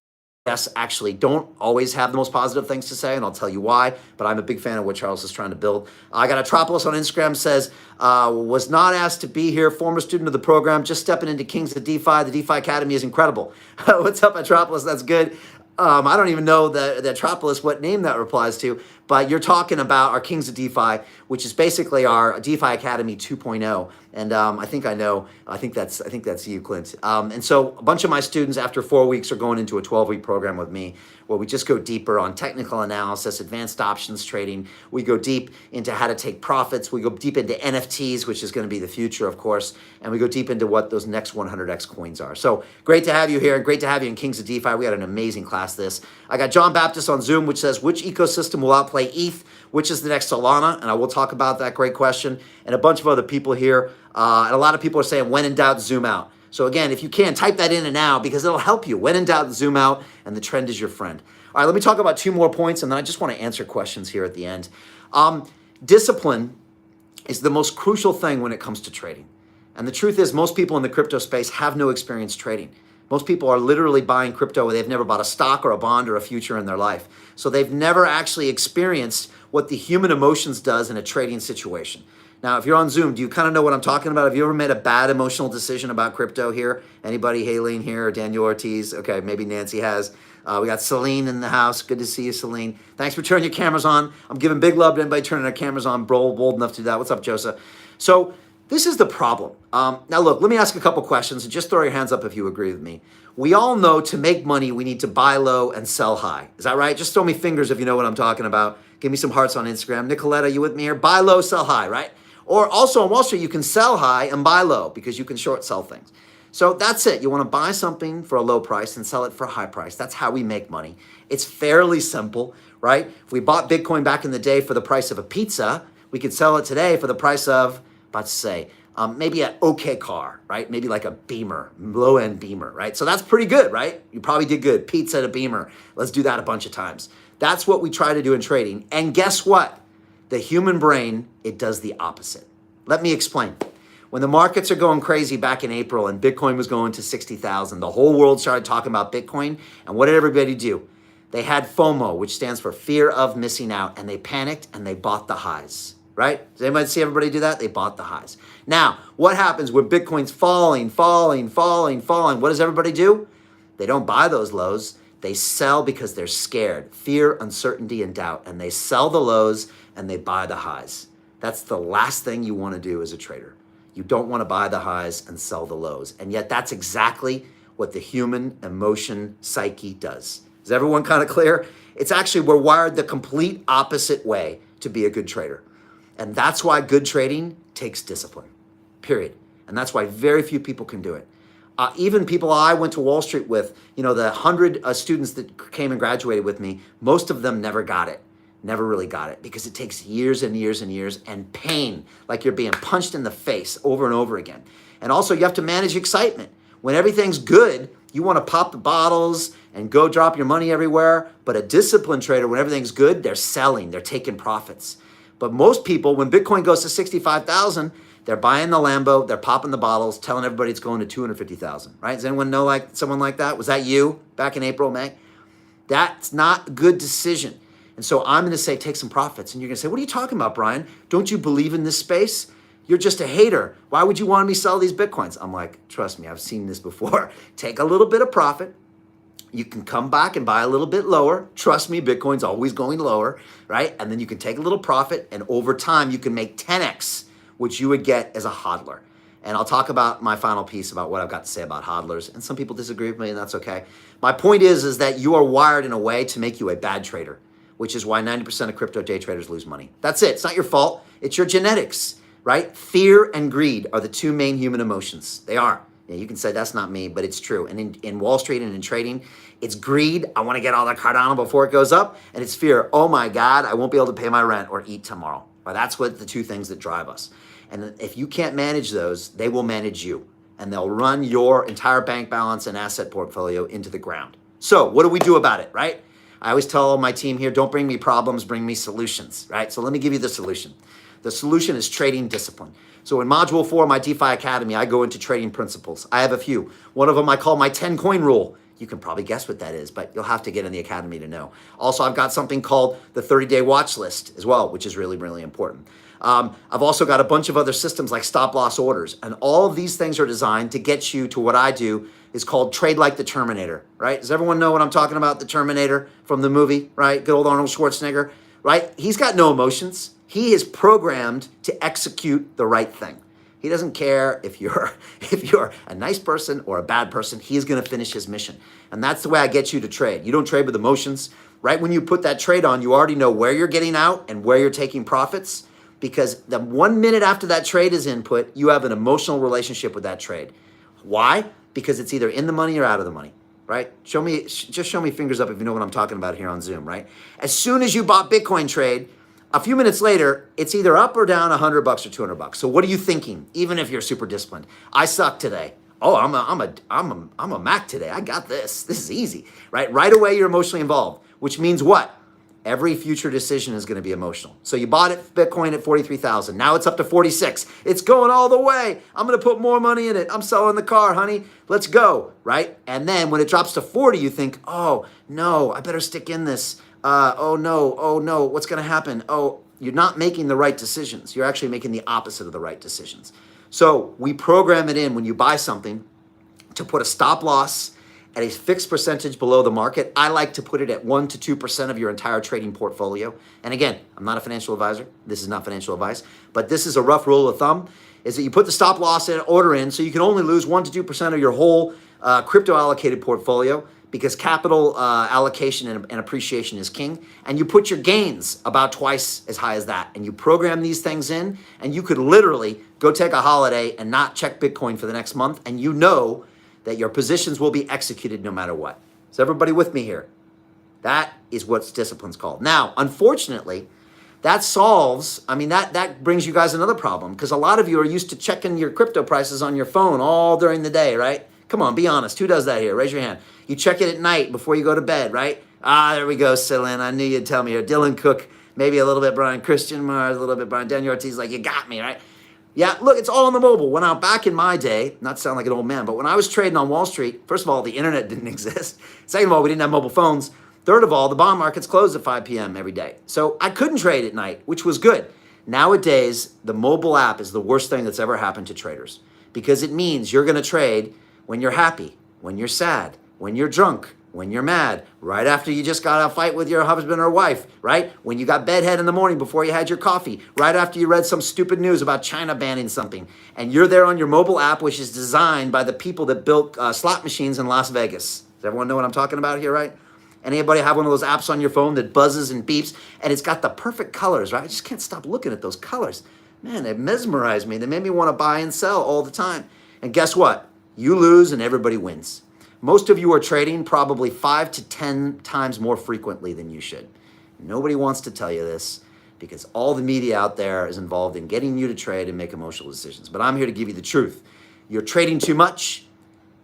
guests actually don't always have the most positive things to say, and I'll tell you why, but I'm a big fan of what Charles is trying to build. I got Atropolis on Instagram says, was not asked to be here, former student of the program, just stepping into Kings of DeFi. The DeFi Academy is incredible. What's up, Atropolis? That's good. I don't even know the Atropolis, what name that replies to, but you're talking about our Kings of DeFi, which is basically our DeFi Academy 2.0. And I think I know, I think that's you, Clint. And so a bunch of my students after 4 weeks are going into a 12-week program with me where we just go deeper on technical analysis, advanced options trading. We go deep into how to take profits. We go deep into NFTs, which is going to be the future, of course. And we go deep into what those next 100x coins are. So great to have you here. Great to have you in Kings of DeFi. We had an amazing class this. I got John Baptist on Zoom, which says, which ecosystem will outplay ETH? Which is the next Solana? And I will talk about that. Great question. And a bunch of other people here. And a lot of people are saying, when in doubt, zoom out. So again, if you can, type that in and now because it'll help you. When in doubt, zoom out, and the trend is your friend. All right, let me talk about 2 more points, and then I just want to answer questions here at the end. Discipline is the most crucial thing when it comes to trading. And the truth is, most people in the crypto space have no experience trading. Most people are literally buying crypto where they've never bought a stock or a bond or a future in their life. So they've never actually experienced what the human emotions does in a trading situation. Now, if you're on Zoom, do you kind of know what I'm talking about? Have you ever made a bad emotional decision about crypto here? Anybody, Haleen here, or Daniel Ortiz? Okay, maybe Nancy has. We got Celine in the house. Good to see you, Celine. Thanks for turning your cameras on. I'm giving big love to anybody turning their cameras on. Bold enough to do that. What's up, Joseph? So this is the problem. Now, look, let me ask a couple questions, and just throw your hands up if you agree with me. We all know to make money, we need to buy low and sell high. Is that right? Just throw me fingers if you know what I'm talking about. Give me some hearts on Instagram. Nicoletta, you with me here? Buy low, sell high, right? Or also on Wall Street, you can sell high and buy low because you can short sell things. So that's it. You want to buy something for a low price and sell it for a high price. That's how we make money. It's fairly simple, right? If we bought Bitcoin back in the day for the price of a pizza, we could sell it today for the price of, about to say, maybe an okay car, right? Maybe like a Beamer, low-end Beamer, right? So that's pretty good, right? You probably did good. Pizza to Beamer. Let's do that a bunch of times. That's what we try to do in trading. And guess what? The human brain, it does the opposite. Let me explain. When the markets are going crazy back in April and Bitcoin was going to 60,000, the whole world started talking about Bitcoin. And what did everybody do? They had FOMO, which stands for fear of missing out, and they panicked and they bought the highs, right? Does anybody see everybody do that? They bought the highs. Now, what happens when Bitcoin's falling? What does everybody do? They don't buy those lows. They sell because they're scared, fear, uncertainty, and doubt. And they sell the lows and they buy the highs. That's the last thing you want to do as a trader. You don't want to buy the highs and sell the lows. And yet that's exactly what the human emotion psyche does. Is everyone kind of clear? It's actually, we're wired the complete opposite way to be a good trader. And that's why good trading takes discipline, period. And that's why very few people can do it. Even people I went to Wall Street with, the 100 students that came and graduated with me, most of them never got it. Never really got it because it takes years and years and years and pain, like you're being punched in the face over and over again. And also you have to manage excitement. When everything's good, you want to pop the bottles and go drop your money everywhere. But a disciplined trader, when everything's good, they're selling, they're taking profits. But most people, when Bitcoin goes to 65,000, they're buying the Lambo, they're popping the bottles, telling everybody it's going to 250,000, right? Does anyone know someone like that? Was that you back in April, May? That's not a good decision. And so I'm going to say, take some profits. And you're going to say, what are you talking about, Brian? Don't you believe in this space? You're just a hater. Why would you want me to sell these Bitcoins? I'm like, trust me, I've seen this before. Take a little bit of profit. You can come back and buy a little bit lower. Trust me, Bitcoin's always going lower, right? And then you can take a little profit. And over time, you can make 10x, which you would get as a hodler. And I'll talk about my final piece about what I've got to say about hodlers. And some people disagree with me, and that's okay. My point is that you are wired in a way to make you a bad trader, which is why 90% of crypto day traders lose money. That's it. It's not your fault. It's your genetics, right? Fear and greed are the two main human emotions. They are. You can say that's not me, but it's true. And in Wall Street and in trading, it's greed. I want to get all that Cardano before it goes up. And it's fear. Oh my God, I won't be able to pay my rent or eat tomorrow. Well, that's what the two things that drive us. And if you can't manage those, they will manage you. And they'll run your entire bank balance and asset portfolio into the ground. So what do we do about it, right? I always tell my team here, don't bring me problems, bring me solutions, right? So let me give you the solution. The solution is trading discipline. So in Module 4 of my DeFi Academy, I go into trading principles. I have a few. One of them I call my 10 coin rule. You can probably guess what that is, but you'll have to get in the academy to know. Also, I've got something called the 30-day watch list as well, which is really, really important. I've also got a bunch of other systems like stop loss orders. And all of these things are designed to get you to what I do is called trade like the Terminator, right? Does everyone know what I'm talking about? The Terminator from the movie, right? Good old Arnold Schwarzenegger, right? He's got no emotions. He is programmed to execute the right thing. He doesn't care if you're a nice person or a bad person. He's going to finish his mission. And that's the way I get you to trade. You don't trade with emotions. Right when you put that trade on, you already know where you're getting out and where you're taking profits, because the 1 minute after that trade is input, you have an emotional relationship with that trade. Why? Because it's either in the money or out of the money, right? Just show me fingers up if you know what I'm talking about here on Zoom, right? As soon as you bought Bitcoin trade, a few minutes later, it's either up or down $100 or $200. So what are you thinking? Even if you're super disciplined, I suck today. Oh, I'm a Mac today. I got this. This is easy, right? Right away, you're emotionally involved, which means what? Every future decision is going to be emotional. So you bought it, Bitcoin at 43,000. Now it's up to 46. It's going all the way. I'm going to put more money in it. I'm selling the car, honey. Let's go, right? And then when it drops to 40, you think, oh, no, I better stick in this. Oh, no, what's going to happen? Oh, you're not making the right decisions. You're actually making the opposite of the right decisions. So we program it in when you buy something to put a stop loss at a fixed percentage below the market. I like to put it at 1% to 2% of your entire trading portfolio. And again, I'm not a financial advisor. This is not financial advice, but this is a rough rule of thumb, is that you put the stop loss order in so you can only lose 1% to 2% of your whole crypto allocated portfolio, because capital allocation and appreciation is king. And you put your gains about twice as high as that. And you program these things in, and you could literally go take a holiday and not check Bitcoin for the next month. And you know that your positions will be executed no matter what. Is everybody with me here? That is what discipline's called. Now, unfortunately, that brings you guys another problem, because a lot of you are used to checking your crypto prices on your phone all during the day, right? Come on, be honest. Who does that here? Raise your hand. You check it at night before you go to bed, right? There we go, Celine. I knew you'd tell me here. Dylan Cook, maybe a little bit Brian Christian Mars, a little bit Brian Daniel Ortiz, like you got me, right? Yeah, look, it's all on the mobile. When I back in my day, not to sound like an old man, but when I was trading on Wall Street, first of all, the internet didn't exist. Second of all, we didn't have mobile phones. Third of all, the bond markets closed at 5 p.m. every day. So I couldn't trade at night, which was good. Nowadays, the mobile app is the worst thing that's ever happened to traders because it means you're going to trade when you're happy, when you're sad, when you're drunk, when you're mad, right after you just got a fight with your husband or wife, right? When you got bedhead in the morning before you had your coffee, right after you read some stupid news about China banning something, and you're there on your mobile app, which is designed by the people that built slot machines in Las Vegas. Does everyone know what I'm talking about here, right? Anybody have one of those apps on your phone that buzzes and beeps, and it's got the perfect colors, right? I just can't stop looking at those colors. Man, they mesmerize me. They made me want to buy and sell all the time. And guess what? You lose and everybody wins. Most of you are trading probably 5 to 10 times more frequently than you should. Nobody wants to tell you this because all the media out there is involved in getting you to trade and make emotional decisions. But I'm here to give you the truth. You're trading too much,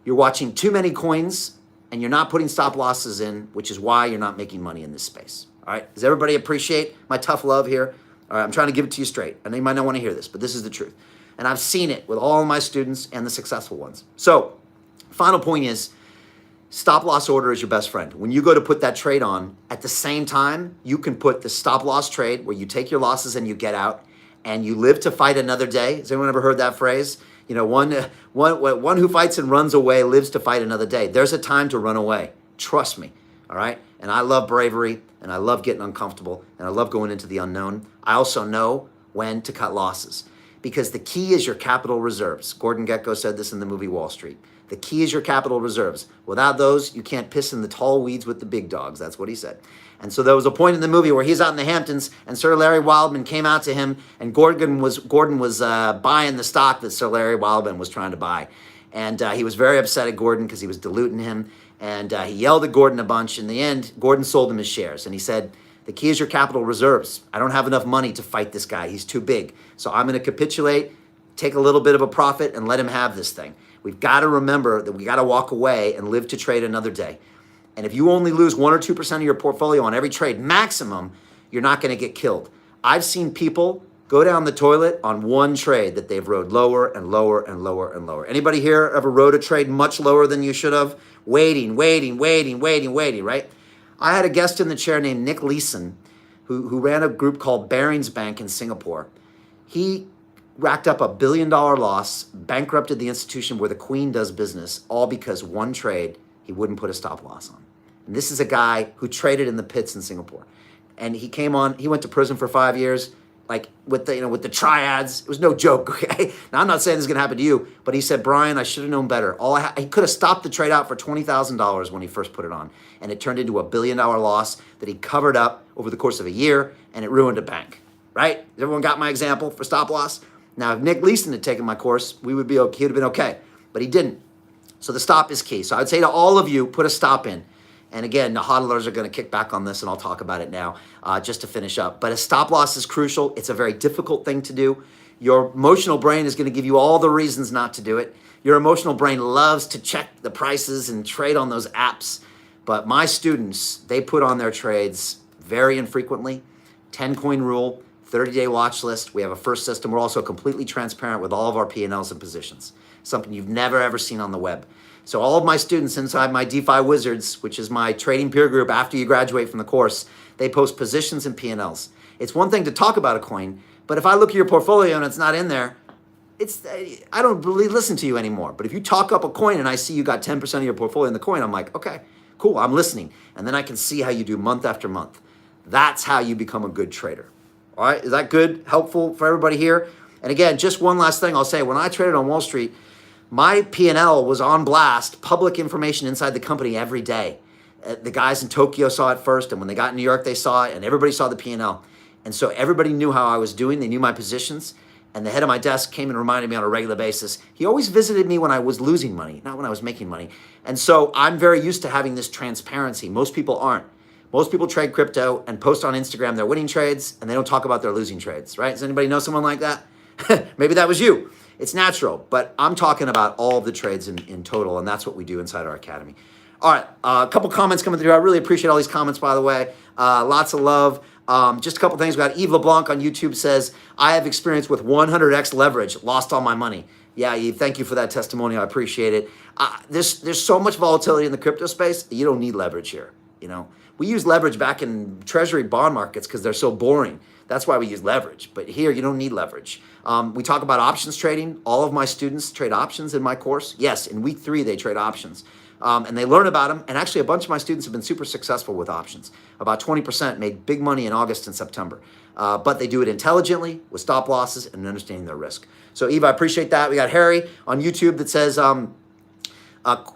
you're watching too many coins, and you're not putting stop losses in, which is why you're not making money in this space. All right? Does everybody appreciate my tough love here? All right, I'm trying to give it to you straight. I know you might not want to hear this, but this is the truth. And I've seen it with all of my students and the successful ones. So, final point is, stop loss order is your best friend. When you go to put that trade on, at the same time, you can put the stop loss trade where you take your losses and you get out and you live to fight another day. Has anyone ever heard that phrase? You know, one who fights and runs away lives to fight another day. There's a time to run away. Trust me, all right? And I love bravery, and I love getting uncomfortable, and I love going into the unknown. I also know when to cut losses because the key is your capital reserves. Gordon Gekko said this in the movie Wall Street. The key is your capital reserves. Without those, you can't piss in the tall weeds with the big dogs. That's what he said. And so there was a point in the movie where he's out in the Hamptons and Sir Larry Wildman came out to him and Gordon was buying the stock that Sir Larry Wildman was trying to buy. And he was very upset at Gordon because he was diluting him. And he yelled at Gordon a bunch. In the end, Gordon sold him his shares. And he said, the key is your capital reserves. I don't have enough money to fight this guy. He's too big. So I'm going to capitulate, take a little bit of a profit, and let him have this thing. We've got to remember that we got to walk away and live to trade another day. And if you only lose 1 or 2% of your portfolio on every trade maximum, you're not going to get killed. I've seen people go down the toilet on one trade that they've rode lower and lower and lower and lower. Anybody here ever rode a trade much lower than you should have? Waiting, right? I had a guest in the chair named Nick Leeson who ran a group called Barings Bank in Singapore. He racked up $1 billion loss, bankrupted the institution where the Queen does business, all because one trade he wouldn't put a stop loss on. And this is a guy who traded in the pits in Singapore. And he went to prison for 5 years, like with the triads. It was no joke, okay? Now, I'm not saying this is gonna happen to you, but he said, Brian, I should have known better. He could have stopped the trade out for $20,000 when he first put it on. And it turned into $1 billion loss that he covered up over the course of a year, and it ruined a bank, right? Has everyone got my example for stop loss? Now, if Nick Leeson had taken my course, he would have been okay, but he didn't. So the stop is key. So I would say to all of you, put a stop in. And again, the hodlers are going to kick back on this, and I'll talk about it now just to finish up. But a stop loss is crucial. It's a very difficult thing to do. Your emotional brain is going to give you all the reasons not to do it. Your emotional brain loves to check the prices and trade on those apps. But my students, they put on their trades very infrequently. 10-coin rule, 30-day watch list. We have a first system. We're also completely transparent with all of our P&Ls and positions, something you've never, ever seen on the web. So all of my students inside my DeFi Wizards, which is my trading peer group after you graduate from the course, they post positions and P&Ls. It's one thing to talk about a coin, but if I look at your portfolio and it's not in there, I don't really listen to you anymore. But if you talk up a coin and I see you got 10% of your portfolio in the coin, I'm like, okay, cool, I'm listening. And then I can see how you do month after month. That's how you become a good trader. All right, is that good, helpful for everybody here? And again, just one last thing I'll say. When I traded on Wall Street, my P&L was on blast, public information inside the company every day. The guys in Tokyo saw it first, and when they got in New York, they saw it, and everybody saw the P&L. And so everybody knew how I was doing. They knew my positions, and the head of my desk came and reminded me on a regular basis. He always visited me when I was losing money, not when I was making money. And so I'm very used to having this transparency. Most people aren't. Most people trade crypto and post on Instagram their winning trades, and they don't talk about their losing trades, right? Does anybody know someone like that? Maybe that was you. It's natural, but I'm talking about all of the trades in total, and that's what we do inside our academy. All right, a couple comments coming through. I really appreciate all these comments, by the way. Lots of love. Just a couple things. We got Eve LeBlanc on YouTube says, I have experience with 100x leverage, lost all my money. Yeah, Eve, thank you for that testimonial. I appreciate it. There's so much volatility in the crypto space. You don't need leverage here. You know, we use leverage back in treasury bond markets because they're so boring. That's why we use leverage. But here, you don't need leverage. We talk about options trading. All of my students trade options in my course. Yes, in week 3, they trade options. And they learn about them. And actually, a bunch of my students have been super successful with options. About 20% made big money in August and September. But they do it intelligently with stop losses and understanding their risk. So, Eva, I appreciate that. We got Harry on YouTube that says,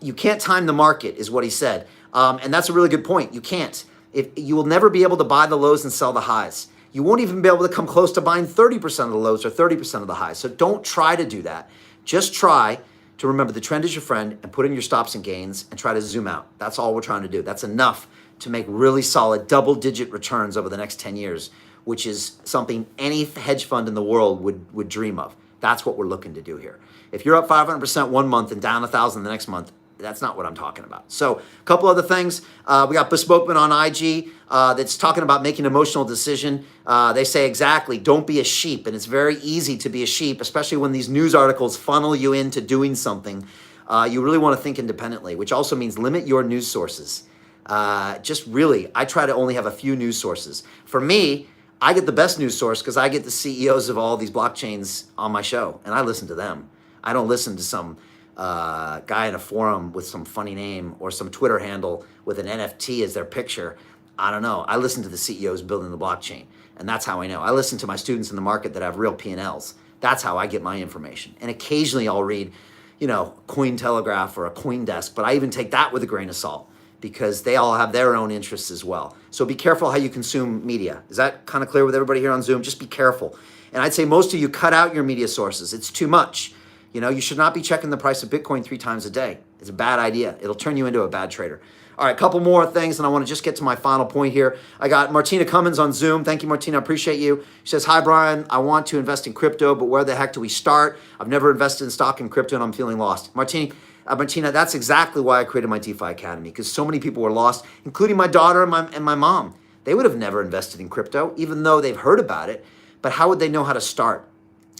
you can't time the market, is what he said. And that's a really good point. You can't. You will never be able to buy the lows and sell the highs. You won't even be able to come close to buying 30% of the lows or 30% of the highs. So don't try to do that. Just try to remember the trend is your friend and put in your stops and gains and try to zoom out. That's all we're trying to do. That's enough to make really solid double-digit returns over the next 10 years, which is something any hedge fund in the world would dream of. That's what we're looking to do here. If you're up 500% one month and down 1,000 the next month, that's not what I'm talking about. So a couple other things. We got Bespokeman on IG that's talking about making an emotional decision. They say exactly, don't be a sheep. And it's very easy to be a sheep, especially when these news articles funnel you into doing something. You really want to think independently, which also means limit your news sources. Just really, I try to only have a few news sources. For me, I get the best news source because I get the CEOs of all these blockchains on my show, and I listen to them. I don't listen to some guy in a forum with some funny name or some Twitter handle with an NFT as their picture. I don't know. I listen to the CEOs building the blockchain, and that's how I know. I listen to my students in the market that have real P&Ls. That's how I get my information. And occasionally I'll read, Cointelegraph or a CoinDesk, but I even take that with a grain of salt because they all have their own interests as well. So be careful how you consume media. Is that kind of clear with everybody here on Zoom? Just be careful. And I'd say most of you cut out your media sources. It's too much. You should not be checking the price of Bitcoin 3 times a day. It's a bad idea. It'll turn you into a bad trader. All right, a couple more things, and I want to just get to my final point here. I got Martina Cummins on Zoom. Thank you, Martina. I appreciate you. She says, hi, Brian. I want to invest in crypto, but where the heck do we start? I've never invested in stock in crypto, and I'm feeling lost. Martina, that's exactly why I created my DeFi Academy, because so many people were lost, including my daughter and my mom. They would have never invested in crypto, even though they've heard about it, but how would they know how to start?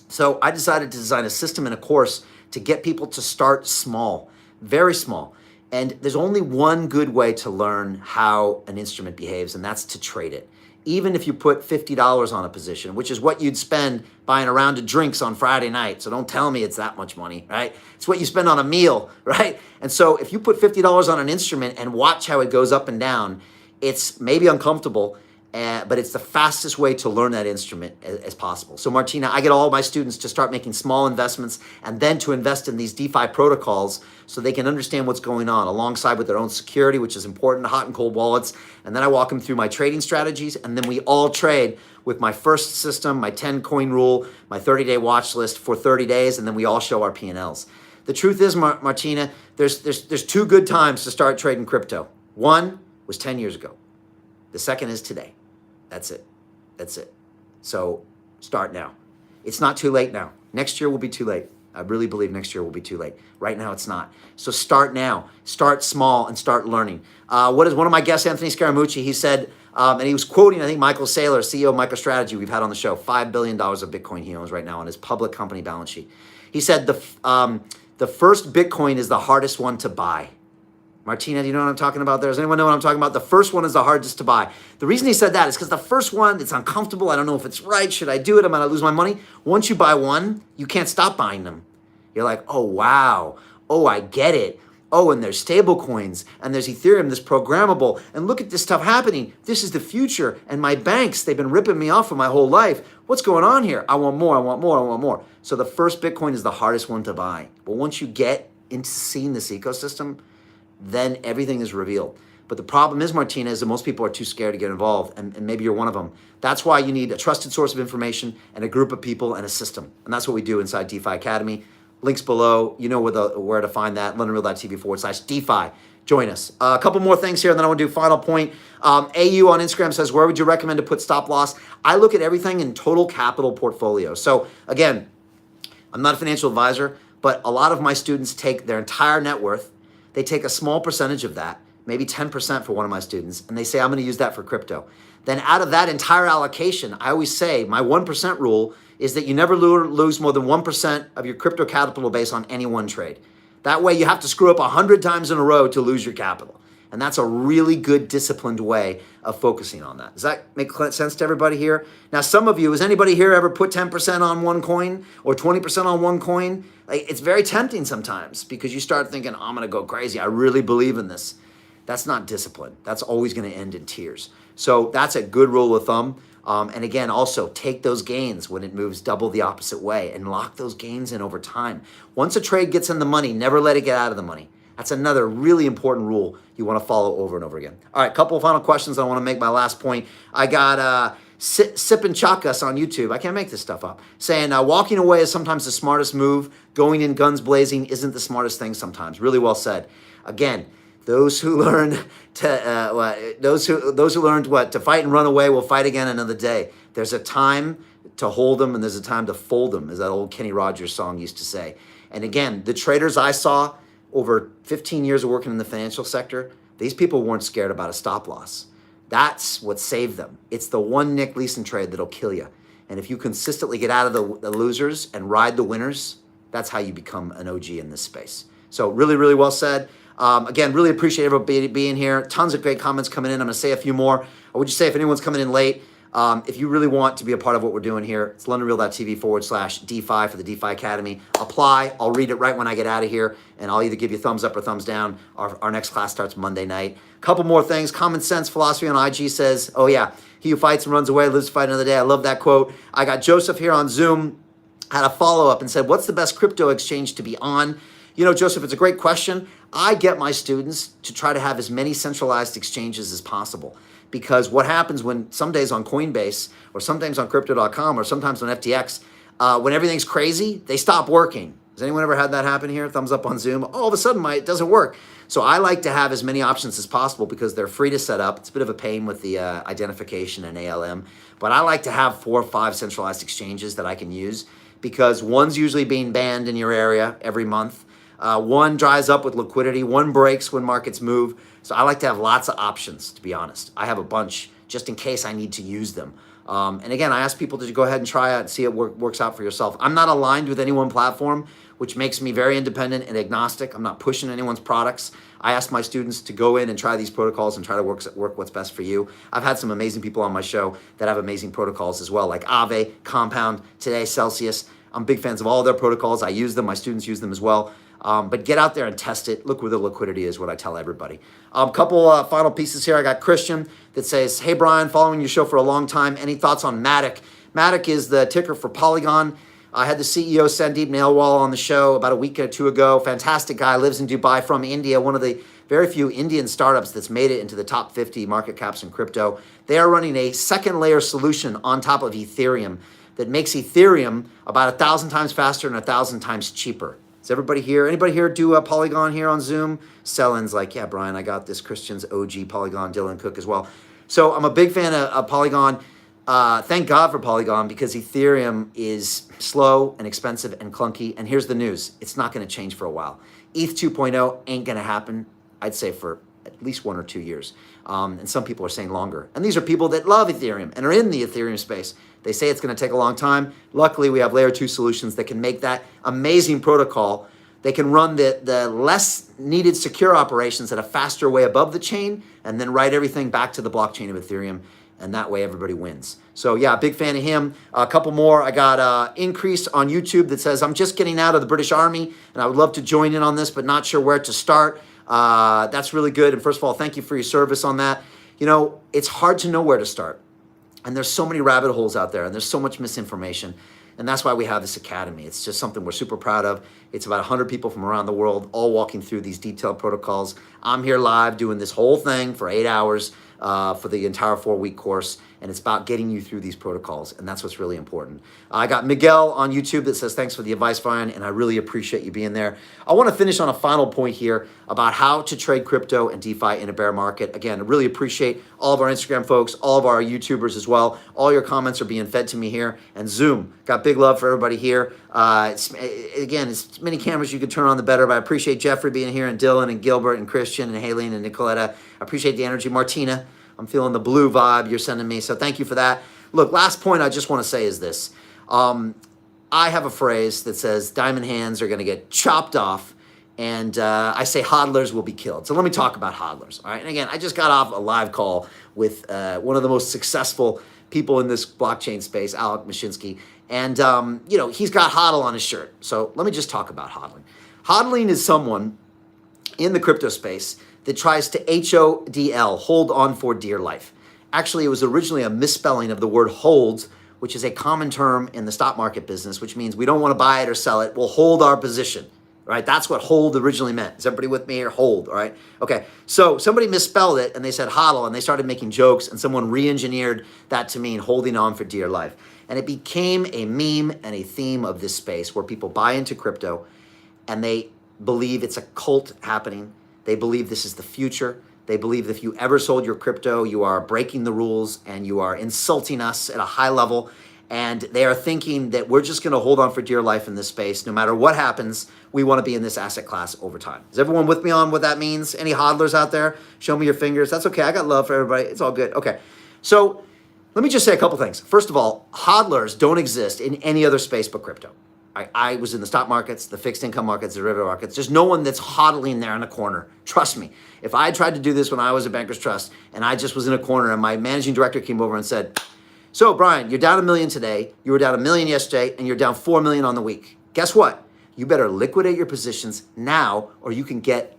So I decided to design a system and a course to get people to start small, very small. And there's only one good way to learn how an instrument behaves, and that's to trade it. Even if you put $50 on a position, which is what you'd spend buying a round of drinks on Friday night. So don't tell me it's that much money, right? It's what you spend on a meal, right? And so if you put $50 on an instrument and watch how it goes up and down, it's maybe uncomfortable, but it's the fastest way to learn that instrument as possible. So Martina, I get all my students to start making small investments and then to invest in these DeFi protocols so they can understand what's going on alongside with their own security, which is important, hot and cold wallets. And then I walk them through my trading strategies, and then we all trade with my first system, my 10 coin rule, my 30-day watch list for 30 days, and then we all show our P&Ls. The truth is, Martina, there's 2 good times to start trading crypto. One was 10 years ago. The second is today. That's it. So start now. It's not too late now. Next year will be too late. I really believe next year will be too late. Right now it's not. So start now. Start small and start learning. What is one of my guests, Anthony Scaramucci, he said, and he was quoting, I think, Michael Saylor, CEO of MicroStrategy, we've had on the show, $5 billion of Bitcoin he owns right now on his public company balance sheet. He said the first Bitcoin is the hardest one to buy. Martina, do you know what I'm talking about there? Does anyone know what I'm talking about? The first one is the hardest to buy. The reason he said that is because the first one, it's uncomfortable. I don't know if it's right. Should I do it? Am I going to lose my money? Once you buy one, you can't stop buying them. You're like, oh, wow. Oh, I get it. Oh, and there's stable coins, and there's Ethereum, this programmable, and look at this stuff happening. This is the future, and my banks, they've been ripping me off for my whole life. What's going on here? I want more, I want more, I want more. So the first Bitcoin is the hardest one to buy. But once you get into seeing this ecosystem, then everything is revealed. But the problem is, Martina, is that most people are too scared to get involved, and maybe you're one of them. That's why you need a trusted source of information and a group of people and a system. And that's what we do inside DeFi Academy. Links below. You know where to find that, londonreal.tv/DeFi. Join us. A couple more things here, and then I want to do final point. AU on Instagram says, where would you recommend to put stop loss? I look at everything in total capital portfolio. So again, I'm not a financial advisor, but a lot of my students take their entire net worth. They take a small percentage of that, maybe 10% for one of my students, and they say, I'm going to use that for crypto. Then out of that entire allocation, I always say my 1% rule is that you never lose more than 1% of your crypto capital base on any one trade. That way you have to screw up 100 times in a row to lose your capital. And that's a really good disciplined way of focusing on that. Does that make sense to everybody here? Now, some of you, has anybody here ever put 10% on one coin or 20% on one coin? Like, it's very tempting sometimes because you start thinking, I'm going to go crazy. I really believe in this. That's not discipline. That's always going to end in tears. So that's a good rule of thumb. And again, also take those gains when it moves double the opposite way and lock those gains in over time. Once a trade gets in the money, never let it get out of the money. That's another really important rule you want to follow over and over again. All right, couple of final questions. I want to make my last point. I got Sippin' Chakas on YouTube. I can't make this stuff up. Saying walking away is sometimes the smartest move. Going in guns blazing isn't the smartest thing sometimes. Really well said. Again, those who learned to fight and run away will fight again another day. There's a time to hold them and there's a time to fold them, as that old Kenny Rogers song used to say. And again, the traders I saw over 15 years of working in the financial sector, these people weren't scared about a stop loss. That's what saved them. It's the one Nick Leeson trade that'll kill you. And if you consistently get out of the losers and ride the winners, that's how you become an OG in this space. So really, really well said. Again, really appreciate everybody being here. Tons of great comments coming in. I'm going to say a few more. I would just say if anyone's coming in late, if you really want to be a part of what we're doing here, it's londonreal.tv/DeFi for the DeFi Academy. Apply. I'll read it right when I get out of here, and I'll either give you thumbs up or thumbs down. Our next class starts Monday night. Couple more things. Common Sense Philosophy on IG says, oh yeah, he who fights and runs away lives to fight another day. I love that quote. I got Joseph here on Zoom, had a follow-up and said, what's the best crypto exchange to be on? You know, Joseph, it's a great question. I get my students to try to have as many centralized exchanges as possible. Because what happens when some days on Coinbase or sometimes on crypto.com or sometimes on FTX, when everything's crazy, they stop working. Has anyone ever had that happen here? Thumbs up on Zoom. All of a sudden, it doesn't work. So I like to have as many options as possible because they're free to set up. It's a bit of a pain with the identification and ALM. But I like to have 4 or 5 centralized exchanges that I can use because one's usually being banned in your area every month. One dries up with liquidity. One breaks when markets move. So I like to have lots of options, to be honest. I have a bunch just in case I need to use them. And again, I ask people to go ahead and try out and see it works out for yourself. I'm not aligned with any one platform, which makes me very independent and agnostic. I'm not pushing anyone's products. I ask my students to go in and try these protocols and try to work what's best for you. I've had some amazing people on my show that have amazing protocols as well, like Aave, Compound, today Celsius. I'm big fans of all their protocols. I use them. My students use them as well. But get out there and test it. Look where the liquidity is, what I tell everybody. Couple final pieces here. I got Christian that says, hey, Brian, following your show for a long time. Any thoughts on Matic? Matic is the ticker for Polygon. I had the CEO, Sandeep Nailwal, on the show about a week or two ago. Fantastic guy, lives in Dubai from India, one of the very few Indian startups that's made it into the top 50 market caps in crypto. They are running a second layer solution on top of Ethereum that makes Ethereum about 1,000 times faster and 1,000 times cheaper. Is everybody here? Anybody here do a Polygon here on Zoom? Sellen's like, yeah, Brian, I got this. Christian's OG Polygon, Dylan Cook as well. So I'm a big fan of Polygon. Thank God for Polygon because Ethereum is slow and expensive and clunky. And here's the news. It's not going to change for a while. ETH 2.0 ain't going to happen, I'd say, for at least 1 or 2 years. And some people are saying longer. And these are people that love Ethereum and are in the Ethereum space. They say it's going to take a long time. Luckily, we have layer 2 solutions that can make that amazing protocol. They can run the less needed secure operations at a faster way above the chain and then write everything back to the blockchain of Ethereum. And that way everybody wins. So yeah, big fan of him. A couple more. I got Increase on YouTube that says, I'm just getting out of the British Army and I would love to join in on this, but not sure where to start. That's really good. And first of all, thank you for your service on that. You know, it's hard to know where to start. And there's so many rabbit holes out there and there's so much misinformation. And that's why we have this academy. It's just something we're super proud of. It's about 100 people from around the world all walking through these detailed protocols. I'm here live doing this whole thing for 8 hours. for the entire 4-week course. And it's about getting you through these protocols. And that's what's really important. I got Miguel on YouTube that says, thanks for the advice, Brian. And I really appreciate you being there. I want to finish on a final point here about how to trade crypto and DeFi in a bear market. Again, I really appreciate all of our Instagram folks, all of our YouTubers as well. All your comments are being fed to me here. And Zoom, got big love for everybody here. Again, as many cameras you could turn on, the better. But I appreciate Jeffrey being here, and Dylan and Gilbert and Christian and Haleen and Nicoletta. I appreciate the energy. Martina, I'm feeling the blue vibe you're sending me, so thank you for that. Look, last point I just want to say is this. I have a phrase that says diamond hands are going to get chopped off, and I say hodlers will be killed. So let me talk about hodlers, all right? And again, I just got off a live call with one of the most successful people in this blockchain space, Alec Mashinsky, and he's got hodl on his shirt. So let me just talk about hodling. Hodling is someone in the crypto space that tries to HODL, hold on for dear life. Actually, it was originally a misspelling of the word hold, which is a common term in the stock market business, which means we don't want to buy it or sell it. We'll hold our position, right? That's what hold originally meant. Is everybody with me here? Hold, all right? Okay, so somebody misspelled it and they said hodl, and they started making jokes, and someone re-engineered that to mean holding on for dear life. And it became a meme and a theme of this space where people buy into crypto and they believe it's a cult happening. They believe this is the future. They believe that if you ever sold your crypto, you are breaking the rules and you are insulting us at a high level. And they are thinking that we're just going to hold on for dear life in this space. No matter what happens, we want to be in this asset class over time. Is everyone with me on what that means? Any hodlers out there? Show me your fingers. That's okay. I got love for everybody. It's all good. Okay. So let me just say a couple things. First of all, hodlers don't exist in any other space but crypto. I was in the stock markets, the fixed income markets, the derivative markets. There's no one that's hodling there in a corner. Trust me. If I tried to do this when I was a banker's trust and I just was in a corner and my managing director came over and said, so Brian, you're down $1 million today, you were down $1 million yesterday, and you're down $4 million on the week. Guess what? You better liquidate your positions now or you can get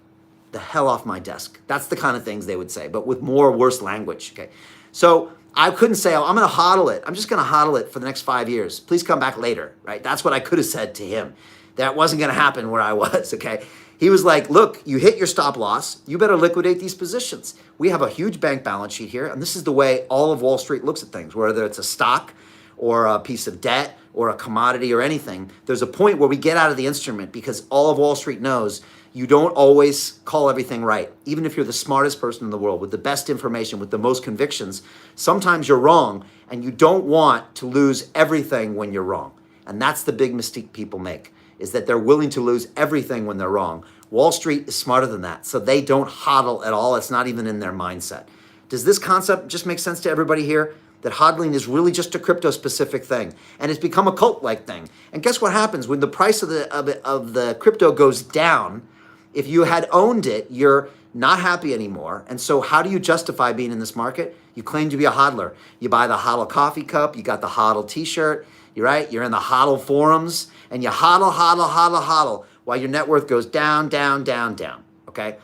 the hell off my desk. That's the kind of things they would say, but with more worse language, okay? So I couldn't say, oh, I'm going to hodl it. I'm just going to hodl it for the next 5 years. Please come back later, right? That's what I could have said to him. That wasn't going to happen where I was, okay? He was like, look, you hit your stop loss. You better liquidate these positions. We have a huge bank balance sheet here, and this is the way all of Wall Street looks at things, whether it's a stock or a piece of debt or a commodity or anything. There's a point where we get out of the instrument because all of Wall Street knows you don't always call everything right. Even if you're the smartest person in the world with the best information, with the most convictions, sometimes you're wrong, and you don't want to lose everything when you're wrong. And that's the big mistake people make, is that they're willing to lose everything when they're wrong. Wall Street is smarter than that, so they don't hodl at all. It's not even in their mindset. Does this concept just make sense to everybody here? That hodling is really just a crypto-specific thing, and it's become a cult-like thing. And guess what happens when the price of the crypto goes down? If you had owned it, you're not happy anymore. And so how do you justify being in this market? You claim to be a hodler. You buy the hodl coffee cup, you got the hodl t-shirt, you're right, you're in the hodl forums, and you hodl, while your net worth goes down, down, down, down, okay?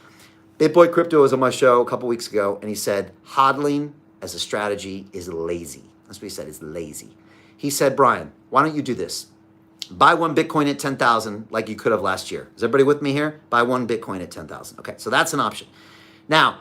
Big Boy Crypto was on my show a couple weeks ago, and he said, hodling as a strategy is lazy. That's what he said, it's lazy. He said, Brian, why don't you do this? Buy one Bitcoin at 10,000 like you could have last year. Is everybody with me here? Buy one Bitcoin at 10,000. Okay, so that's an option. Now,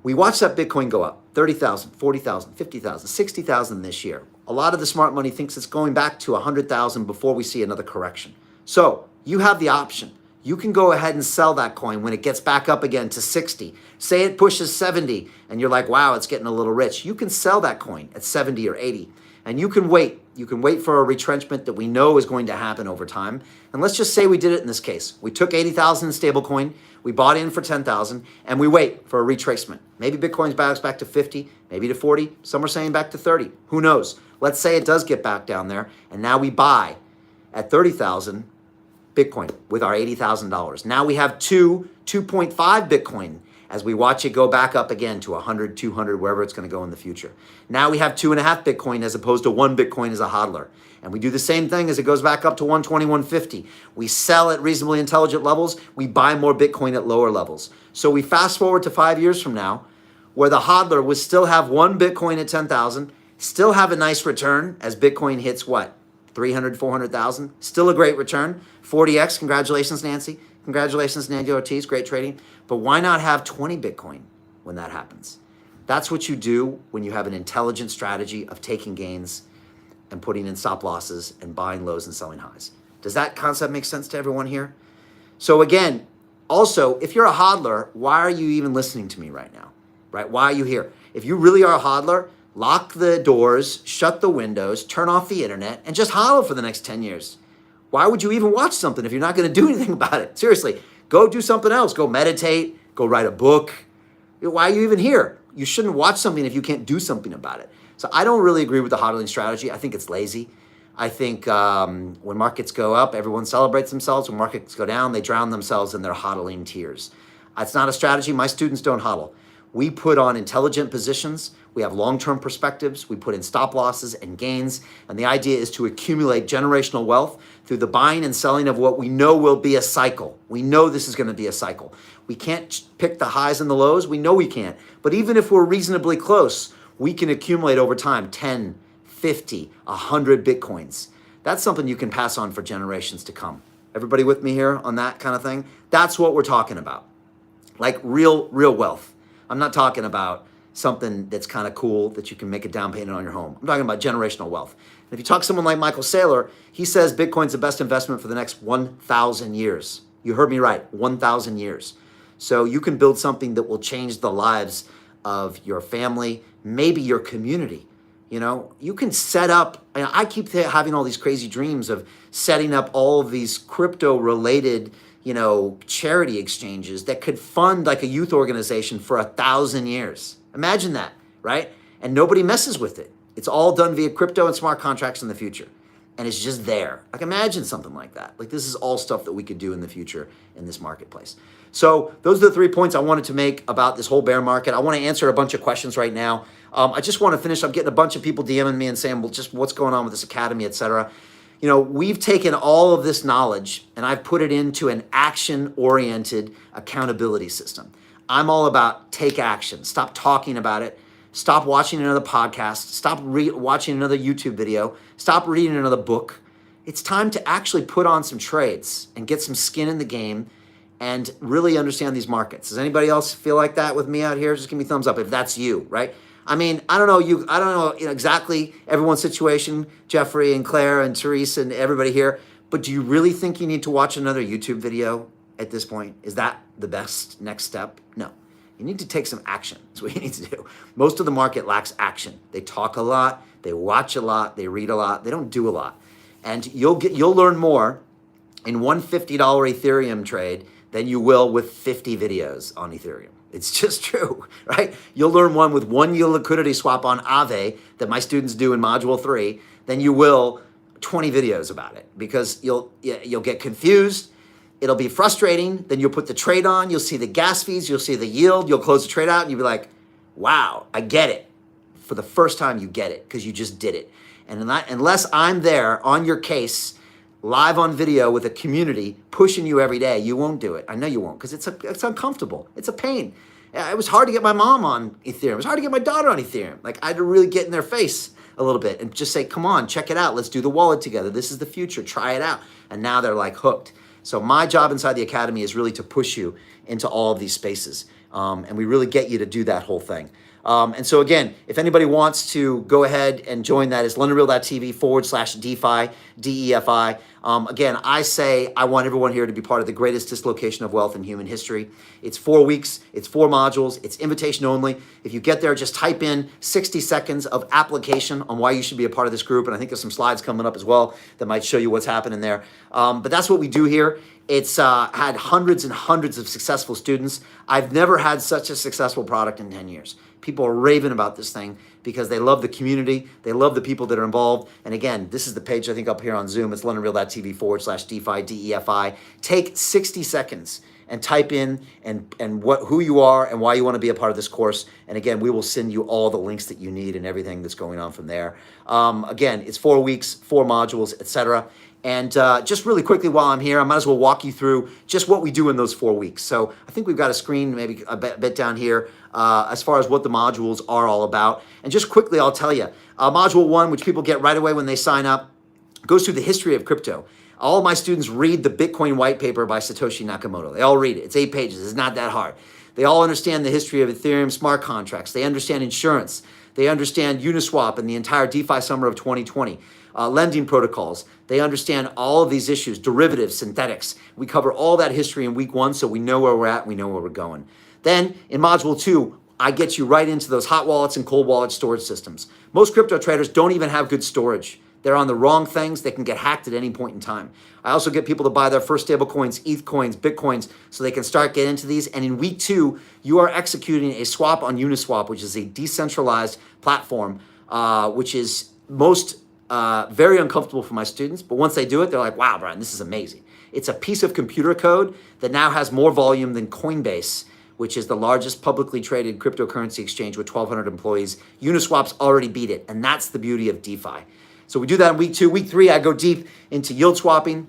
we watched that Bitcoin go up, 30,000, 40,000, 50,000, 60,000 this year. A lot of the smart money thinks it's going back to 100,000 before we see another correction. So you have the option. You can go ahead and sell that coin when it gets back up again to 60. Say it pushes 70 and you're like, wow, it's getting a little rich. You can sell that coin at 70 or 80. And you can wait. You can wait for a retrenchment that we know is going to happen over time. And let's just say we did it in this case. We took 80,000 in stablecoin, we bought in for 10,000, and we wait for a retracement. Maybe Bitcoin's back to 50, maybe to 40. Some are saying back to 30. Who knows? Let's say it does get back down there, and now we buy at 30,000 Bitcoin with our $80,000. Now we have 2.5 Bitcoin as we watch it go back up again to 100, 200, wherever it's going to go in the future. Now we have 2.5 Bitcoin as opposed to 1 Bitcoin as a hodler. And we do the same thing as it goes back up to 120, 150. We sell at reasonably intelligent levels. We buy more Bitcoin at lower levels. So we fast forward to 5 years from now, where the hodler would still have 1 Bitcoin at 10,000, still have a nice return as Bitcoin hits what? 300, 400,000. Still a great return. 40x. Congratulations, Nancy. Congratulations, Nancy Ortiz. Great trading. But why not have 20 Bitcoin when that happens? That's what you do when you have an intelligent strategy of taking gains and putting in stop losses and buying lows and selling highs. Does that concept make sense to everyone here? So again, also, if you're a hodler, why are you even listening to me right now? Right? Why are you here? If you really are a hodler, lock the doors, shut the windows, turn off the internet, and just hodl for the next 10 years. Why would you even watch something if you're not going to do anything about it? Seriously, go do something else. Go meditate, go write a book. Why are you even here? You shouldn't watch something if you can't do something about it. So I don't really agree with the hodling strategy. I think it's lazy. I think when markets go up, everyone celebrates themselves. When markets go down, they drown themselves in their hodling tears. It's not a strategy. My students don't hodl. We put on intelligent positions. We have long-term perspectives. We put in stop losses and gains. And the idea is to accumulate generational wealth through the buying and selling of what we know will be a cycle. We know this is going to be a cycle. We can't pick the highs and the lows. We know we can't. But even if we're reasonably close, we can accumulate over time 10, 50, 100 Bitcoins. That's something you can pass on for generations to come. Everybody with me here on that kind of thing? That's what we're talking about. Like real wealth. I'm not talking about something that's kind of cool that you can make a down payment on your home. I'm talking about generational wealth. And if you talk to someone like Michael Saylor, he says Bitcoin's the best investment for the next 1,000 years. You heard me right, 1,000 years. So you can build something that will change the lives of your family, maybe your community. You know, you can set up, and I keep having all these crazy dreams of setting up all of these crypto-related, charity exchanges that could fund like a youth organization for 1,000 years. Imagine that, right? And nobody messes with it. It's all done via crypto and smart contracts in the future. And it's just there. Like imagine something like that. Like this is all stuff that we could do in the future in this marketplace. So those are the 3 points I wanted to make about this whole bear market. I want to answer a bunch of questions right now. I just want to finish. I'm getting a bunch of people DMing me and saying, well, just what's going on with this academy, et cetera. We've taken all of this knowledge and I've put it into an action-oriented accountability system. I'm all about take action. Stop talking about it. Stop watching another podcast. Stop watching another YouTube video. Stop reading another book. It's time to actually put on some trades and get some skin in the game and really understand these markets. Does anybody else feel like that with me out here? Just give me a thumbs up if that's you, right? I mean, I don't know exactly everyone's situation, Jeffrey and Claire and Therese and everybody here, but do you really think you need to watch another YouTube video at this point? Is that the best next step? No. You need to take some action. That's what you need to do. Most of the market lacks action. They talk a lot, they watch a lot, they read a lot, they don't do a lot. And you'll learn more in one $50 Ethereum trade than you will with 50 videos on Ethereum. It's just true, right? You'll learn one with one yield liquidity swap on Aave that my students do in Module 3 than you will 20 videos about it because you'll get confused. It'll be frustrating. Then you'll put the trade on. You'll see the gas fees. You'll see the yield. You'll close the trade out and you'll be like, wow, I get it. For the first time, you get it because you just did it. And unless I'm there on your case, live on video with a community pushing you every day, you won't do it. I know you won't because it's uncomfortable. It's a pain. It was hard to get my mom on Ethereum. It was hard to get my daughter on Ethereum. Like I had to really get in their face a little bit and just say, come on, check it out. Let's do the wallet together. This is the future. Try it out. And now they're like hooked. So my job inside the academy is really to push you into all of these spaces. And we really get you to do that whole thing. And so again, if anybody wants to go ahead and join that, it's londonreal.tv/DeFi, DEFI. Again, I say I want everyone here to be part of the greatest dislocation of wealth in human history. It's 4 weeks, it's 4 modules, it's invitation only. If you get there, just type in 60 seconds of application on why you should be a part of this group. And I think there's some slides coming up as well that might show you what's happening there. But that's what we do here. It's had hundreds and hundreds of successful students. I've never had such a successful product in 10 years. People are raving about this thing because they love the community. They love the people that are involved. And again, this is the page I think up here on Zoom. It's londonreal.tv/DeFi, DEFI. Take 60 seconds and type in who you are and why you want to be a part of this course. And again, we will send you all the links that you need and everything that's going on from there. Again, it's 4 weeks, 4 modules, etc. And just really quickly while I'm here, I might as well walk you through just what we do in those 4 weeks. So I think we've got a screen maybe a bit down here as far as what the modules are all about. And just quickly, I'll tell you, Module 1, which people get right away when they sign up, goes through the history of crypto. All of my students read the Bitcoin white paper by Satoshi Nakamoto. They all read it. It's 8 pages. It's not that hard. They all understand the history of Ethereum smart contracts. They understand insurance. They understand Uniswap and the entire DeFi summer of 2020. Lending protocols. They understand all of these issues, derivatives, synthetics. We cover all that history in week 1, so we know where we're at, we know where we're going. Then in module 2, I get you right into those hot wallets and cold wallet storage systems. Most crypto traders don't even have good storage. They're on the wrong things. They can get hacked at any point in time. I also get people to buy their first stable coins, ETH coins, Bitcoins, so they can start getting into these. And in week 2, you are executing a swap on Uniswap, which is a decentralized platform, which is very uncomfortable for my students. But once they do it, they're like, wow, Brian, this is amazing. It's a piece of computer code that now has more volume than Coinbase, which is the largest publicly traded cryptocurrency exchange with 1,200 employees. Uniswap's already beat it, and that's the beauty of DeFi. So we do that in week 2. Week 3, I go deep into yield swapping.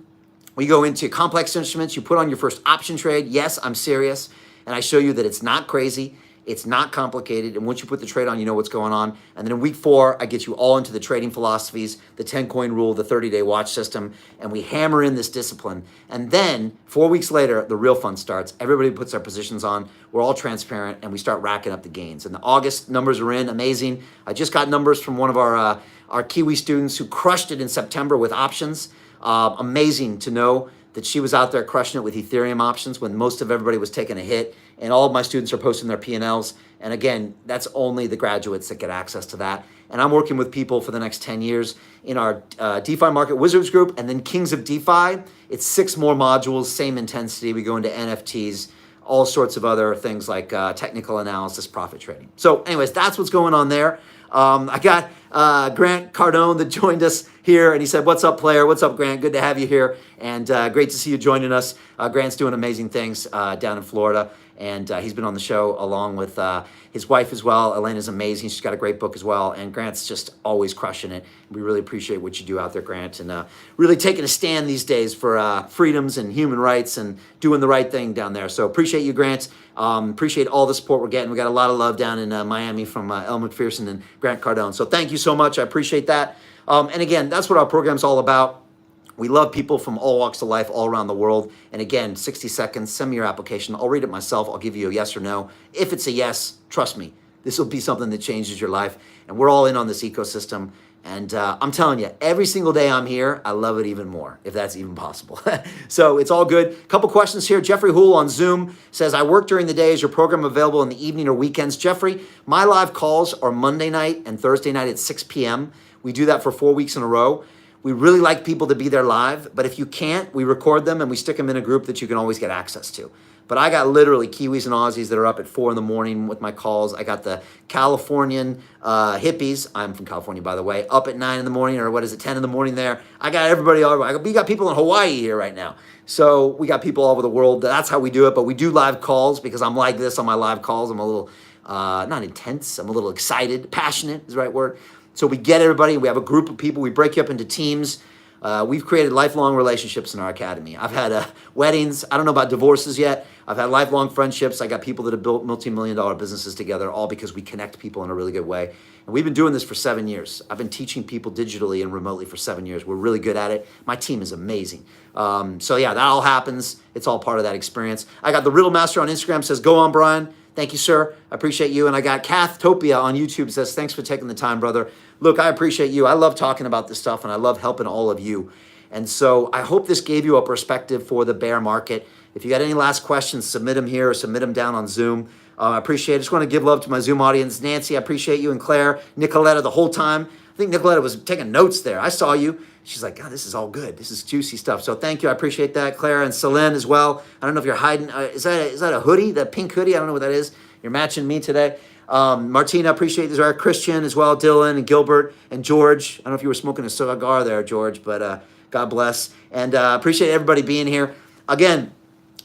We go into complex instruments. You put on your first option trade. Yes, I'm serious. And I show you that it's not crazy. It's not complicated. And once you put the trade on, you know what's going on. And then in week 4, I get you all into the trading philosophies, the 10-coin rule, the 30-day watch system, and we hammer in this discipline. And then 4 weeks later, the real fun starts. Everybody puts their positions on. We're all transparent, and we start racking up the gains. And the August numbers are in. Amazing. I just got numbers from one of our Kiwi students who crushed it in September with options. Amazing to know that she was out there crushing it with Ethereum options when most of everybody was taking a hit, and all of my students are posting their P&Ls. And again, that's only the graduates that get access to that. And I'm working with people for the next 10 years in our DeFi Market Wizards group, and then Kings of DeFi. It's 6 more modules, same intensity. We go into NFTs, all sorts of other things like technical analysis, profit trading. So anyways, that's what's going on there. I got Grant Cardone that joined us here, and he said, what's up, player? What's up, Grant? Good to have you here, and great to see you joining us. Grant's doing amazing things down in Florida, and he's been on the show along with his wife as well. Elena's amazing. She's got a great book as well, and Grant's just always crushing it. We really appreciate what you do out there, Grant, and really taking a stand these days for freedoms and human rights and doing the right thing down there. So appreciate you, Grant. Appreciate all the support we're getting. We got a lot of love down in Miami from Elle McPherson and Grant Cardone. So thank you so much. I appreciate that. And again, that's what our program's all about. We love people from all walks of life all around the world. And again, 60 seconds, send me your application. I'll read it myself. I'll give you a yes or no. If it's a yes, trust me, this will be something that changes your life. And we're all in on this ecosystem. And I'm telling you, every single day I'm here, I love it even more, if that's even possible. So it's all good. Couple questions here. Jeffrey Hool on Zoom says, I work during the day. Is your program available in the evening or weekends? Jeffrey, my live calls are Monday night and Thursday night at 6 p.m. We do that for 4 weeks in a row. We really like people to be there live, but if you can't, we record them and we stick them in a group that you can always get access to. But I got literally Kiwis and Aussies that are up at 4 in the morning with my calls. I got the Californian hippies, I'm from California, by the way, up at 9 in the morning, or what is it, 10 in the morning there. I got everybody all over. We got people in Hawaii here right now. So we got people all over the world. That's how we do it, but we do live calls because I'm like this on my live calls. I'm a little, not intense, I'm a little excited, passionate is the right word. So we get everybody, we have a group of people, we break you up into teams. We've created lifelong relationships in our academy. I've had weddings, I don't know about divorces yet. I've had lifelong friendships. I got people that have built multi-million-dollar businesses together, all because we connect people in a really good way. And we've been doing this for 7 years. I've been teaching people digitally and remotely for 7 years. We're really good at it. My team is amazing. So yeah, that all happens. It's all part of that experience. I got the Riddle Master on Instagram, says, go on, Brian. Thank you, sir. I appreciate you. And I got Kathtopia on YouTube, says, thanks for taking the time, brother. Look, I appreciate you. I love talking about this stuff, and I love helping all of you. And so I hope this gave you a perspective for the bear market. If you got any last questions, submit them here or submit them down on Zoom. I appreciate it. I just want to give love to my Zoom audience. Nancy, I appreciate you, and Claire, Nicoletta the whole time. I think Nicoletta was taking notes there. I saw you. She's like, God, this is all good. This is juicy stuff. So thank you. I appreciate that. Claire and Celine as well. I don't know if you're hiding. Is that a hoodie, that pink hoodie? I don't know what that is. You're matching me today. Martina, appreciate this. Our Christian as well, Dylan and Gilbert and George. I don't know if you were smoking a cigar there, George, but God bless. And appreciate everybody being here. Again,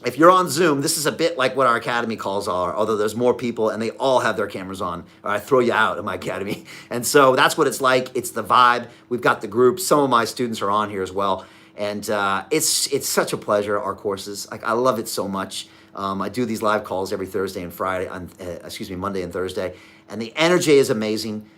if you're on Zoom, this is a bit like what our academy calls are, although there's more people and they all have their cameras on, or I throw you out of my academy. And so that's what it's like. It's the vibe. We've got the group. Some of my students are on here as well. And it's such a pleasure, our courses. Like, I love it so much. I do these live calls every Thursday and Friday, Monday and Thursday. And the energy is amazing.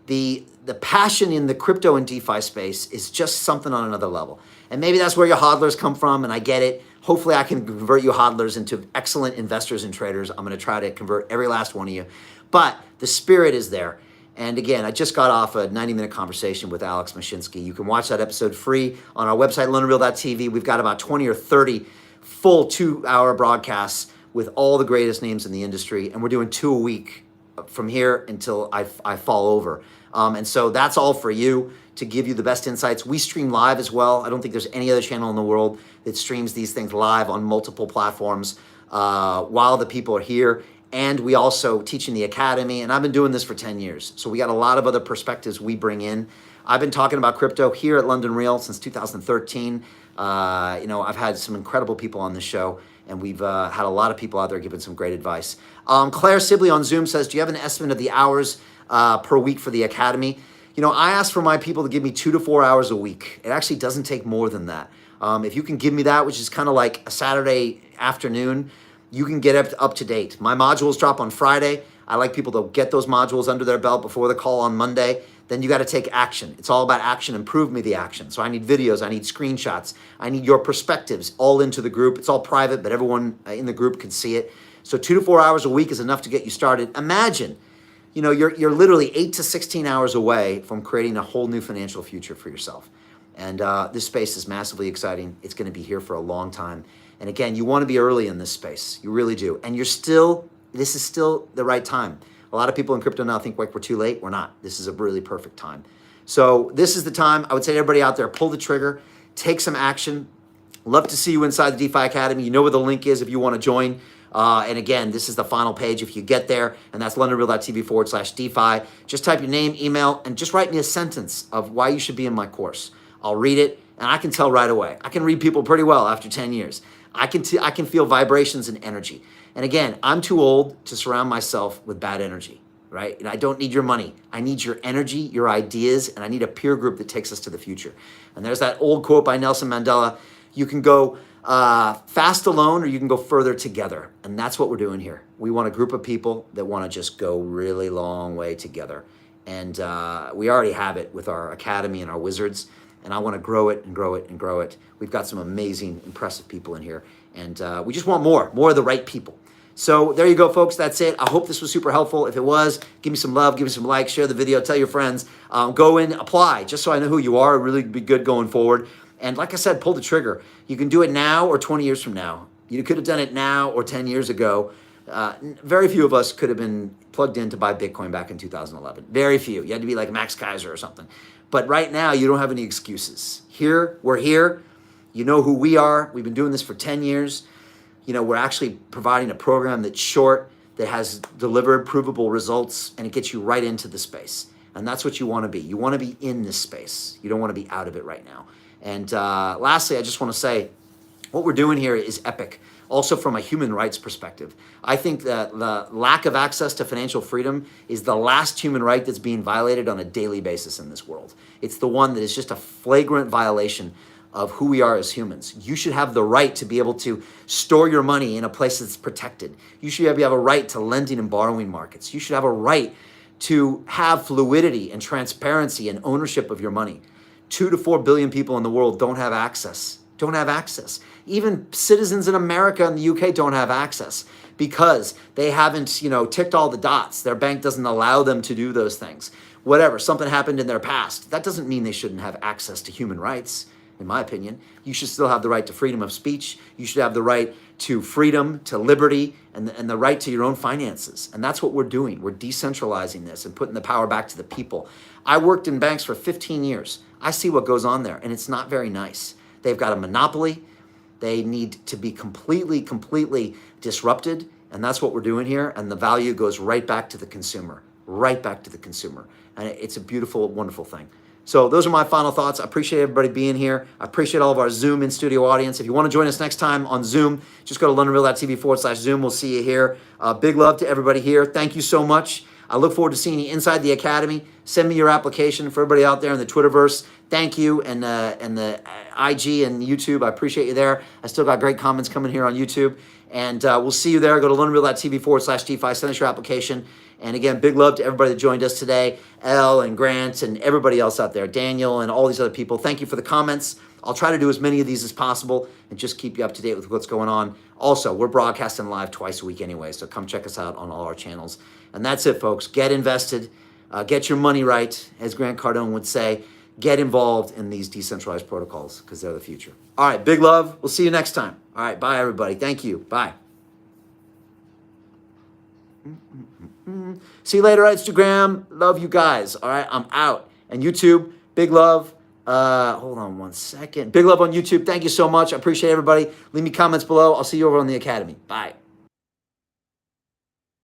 The passion in the crypto and DeFi space is just something on another level. And maybe that's where your hodlers come from, and I get it. Hopefully I can convert you hodlers into excellent investors and traders. I'm going to try to convert every last one of you. But the spirit is there. And again, I just got off a 90-minute conversation with Alex Mashinsky. You can watch that episode free on our website, LondonReal.tv. We've got about 20 or 30 full 2-hour broadcasts with all the greatest names in the industry. And we're doing 2 a week from here until I fall over. And so that's all for you to give you the best insights. We stream live as well. I don't think there's any other channel in the world that streams these things live on multiple platforms while the people are here. And we also teach in the academy, and I've been doing this for 10 years. So we got a lot of other perspectives we bring in. I've been talking about crypto here at London Real since 2013. I've had some incredible people on the show, and we've had a lot of people out there giving some great advice. Claire Sibley on Zoom says, do you have an estimate of the hours per week for the academy? I ask for my people to give me 2 to 4 hours a week. It actually doesn't take more than that. If you can give me that, which is kind of like a Saturday afternoon, you can get up to date. My modules drop on Friday. I like people to get those modules under their belt before the call on Monday. Then you got to take action. It's all about action and prove me the action. So I need videos, I need screenshots, I need your perspectives all into the group. It's all private, but everyone in the group can see it. So 2 to 4 hours a week is enough to get you started. Imagine, you're literally 8 to 16 hours away from creating a whole new financial future for yourself. And this space is massively exciting. It's going to be here for a long time. And again, you want to be early in this space. You really do. And this is still the right time. A lot of people in crypto now think like we're too late. We're not. This is a really perfect time. So this is the time. I would say to everybody out there, pull the trigger, take some action. Love to see you inside the DeFi Academy. You know where the link is if you want to join. And again, this is the final page if you get there, and that's londonreal.tv/DeFi. Just type your name, email, and just write me a sentence of why you should be in my course. I'll read it, and I can tell right away. I can read people pretty well after 10 years. I can feel vibrations and energy. And again, I'm too old to surround myself with bad energy, right? And I don't need your money. I need your energy, your ideas, and I need a peer group that takes us to the future. And there's that old quote by Nelson Mandela, you can go fast alone or you can go further together. And that's what we're doing here. We want a group of people that want to just go really long way together. And we already have it with our academy and our wizards. And I want to grow it and grow it and grow it. We've got some amazing, impressive people in here. And we just want more of the right people. So there you go, folks. That's it. I hope this was super helpful. If it was, give me some love, give me some likes, share the video, tell your friends. Go in, apply, just so I know who you are. Really be good going forward. And like I said, pull the trigger. You can do it now or 20 years from now. You could have done it now or 10 years ago. Very few of us could have been plugged in to buy Bitcoin back in 2011. Very few. You had to be like Max Kaiser or something. But right now, you don't have any excuses. Here, we're here. You know who we are. We've been doing this for 10 years. We're actually providing a program that's short, that has delivered provable results, and it gets you right into the space. And that's what you want to be. You want to be in this space. You don't want to be out of it right now. And lastly, I just want to say, what we're doing here is epic. Also from a human rights perspective. I think that the lack of access to financial freedom is the last human right that's being violated on a daily basis in this world. It's the one that is just a flagrant violation of who we are as humans. You should have the right to be able to store your money in a place that's protected. You should have a right to lending and borrowing markets. You should have a right to have fluidity and transparency and ownership of your money. 2 to 4 billion people in the world don't have access. Even citizens in America and the UK don't have access because they haven't, ticked all the dots. Their bank doesn't allow them to do those things. Whatever, something happened in their past. That doesn't mean they shouldn't have access to human rights, in my opinion. You should still have the right to freedom of speech. You should have the right to freedom, to liberty, and the right to your own finances. And that's what we're doing. We're decentralizing this and putting the power back to the people. I worked in banks for 15 years. I see what goes on there, and it's not very nice. They've got a monopoly. They need to be completely disrupted, and that's what we're doing here, and the value goes right back to the consumer, and it's a beautiful, wonderful thing. So those are my final thoughts. I appreciate everybody being here. I appreciate all of our Zoom in-studio audience. If you want to join us next time on Zoom, just go to londonreal.tv/Zoom. We'll see you here. Big love to everybody here. Thank you so much. I look forward to seeing you inside the Academy. Send me your application. For everybody out there in the Twitterverse, thank you. And the IG and YouTube, I appreciate you there. I still got great comments coming here on YouTube. And we'll see you there. Go to learnreal.tv/DeFi. Send us your application. And again, big love to everybody that joined us today. Elle and Grant and everybody else out there. Daniel and all these other people. Thank you for the comments. I'll try to do as many of these as possible and just keep you up to date with what's going on. Also, we're broadcasting live twice a week anyway, so come check us out on all our channels. And that's it, folks. Get invested. Get your money right, as Grant Cardone would say. Get involved in these decentralized protocols because they're the future. All right, big love. We'll see you next time. All right, bye, everybody. Thank you. Bye. See you later, Instagram. Love you guys. All right, I'm out. And YouTube, big love. Hold on one second. Big love on YouTube. Thank you so much. I appreciate everybody. Leave me comments below. I'll see you over on the Academy. Bye.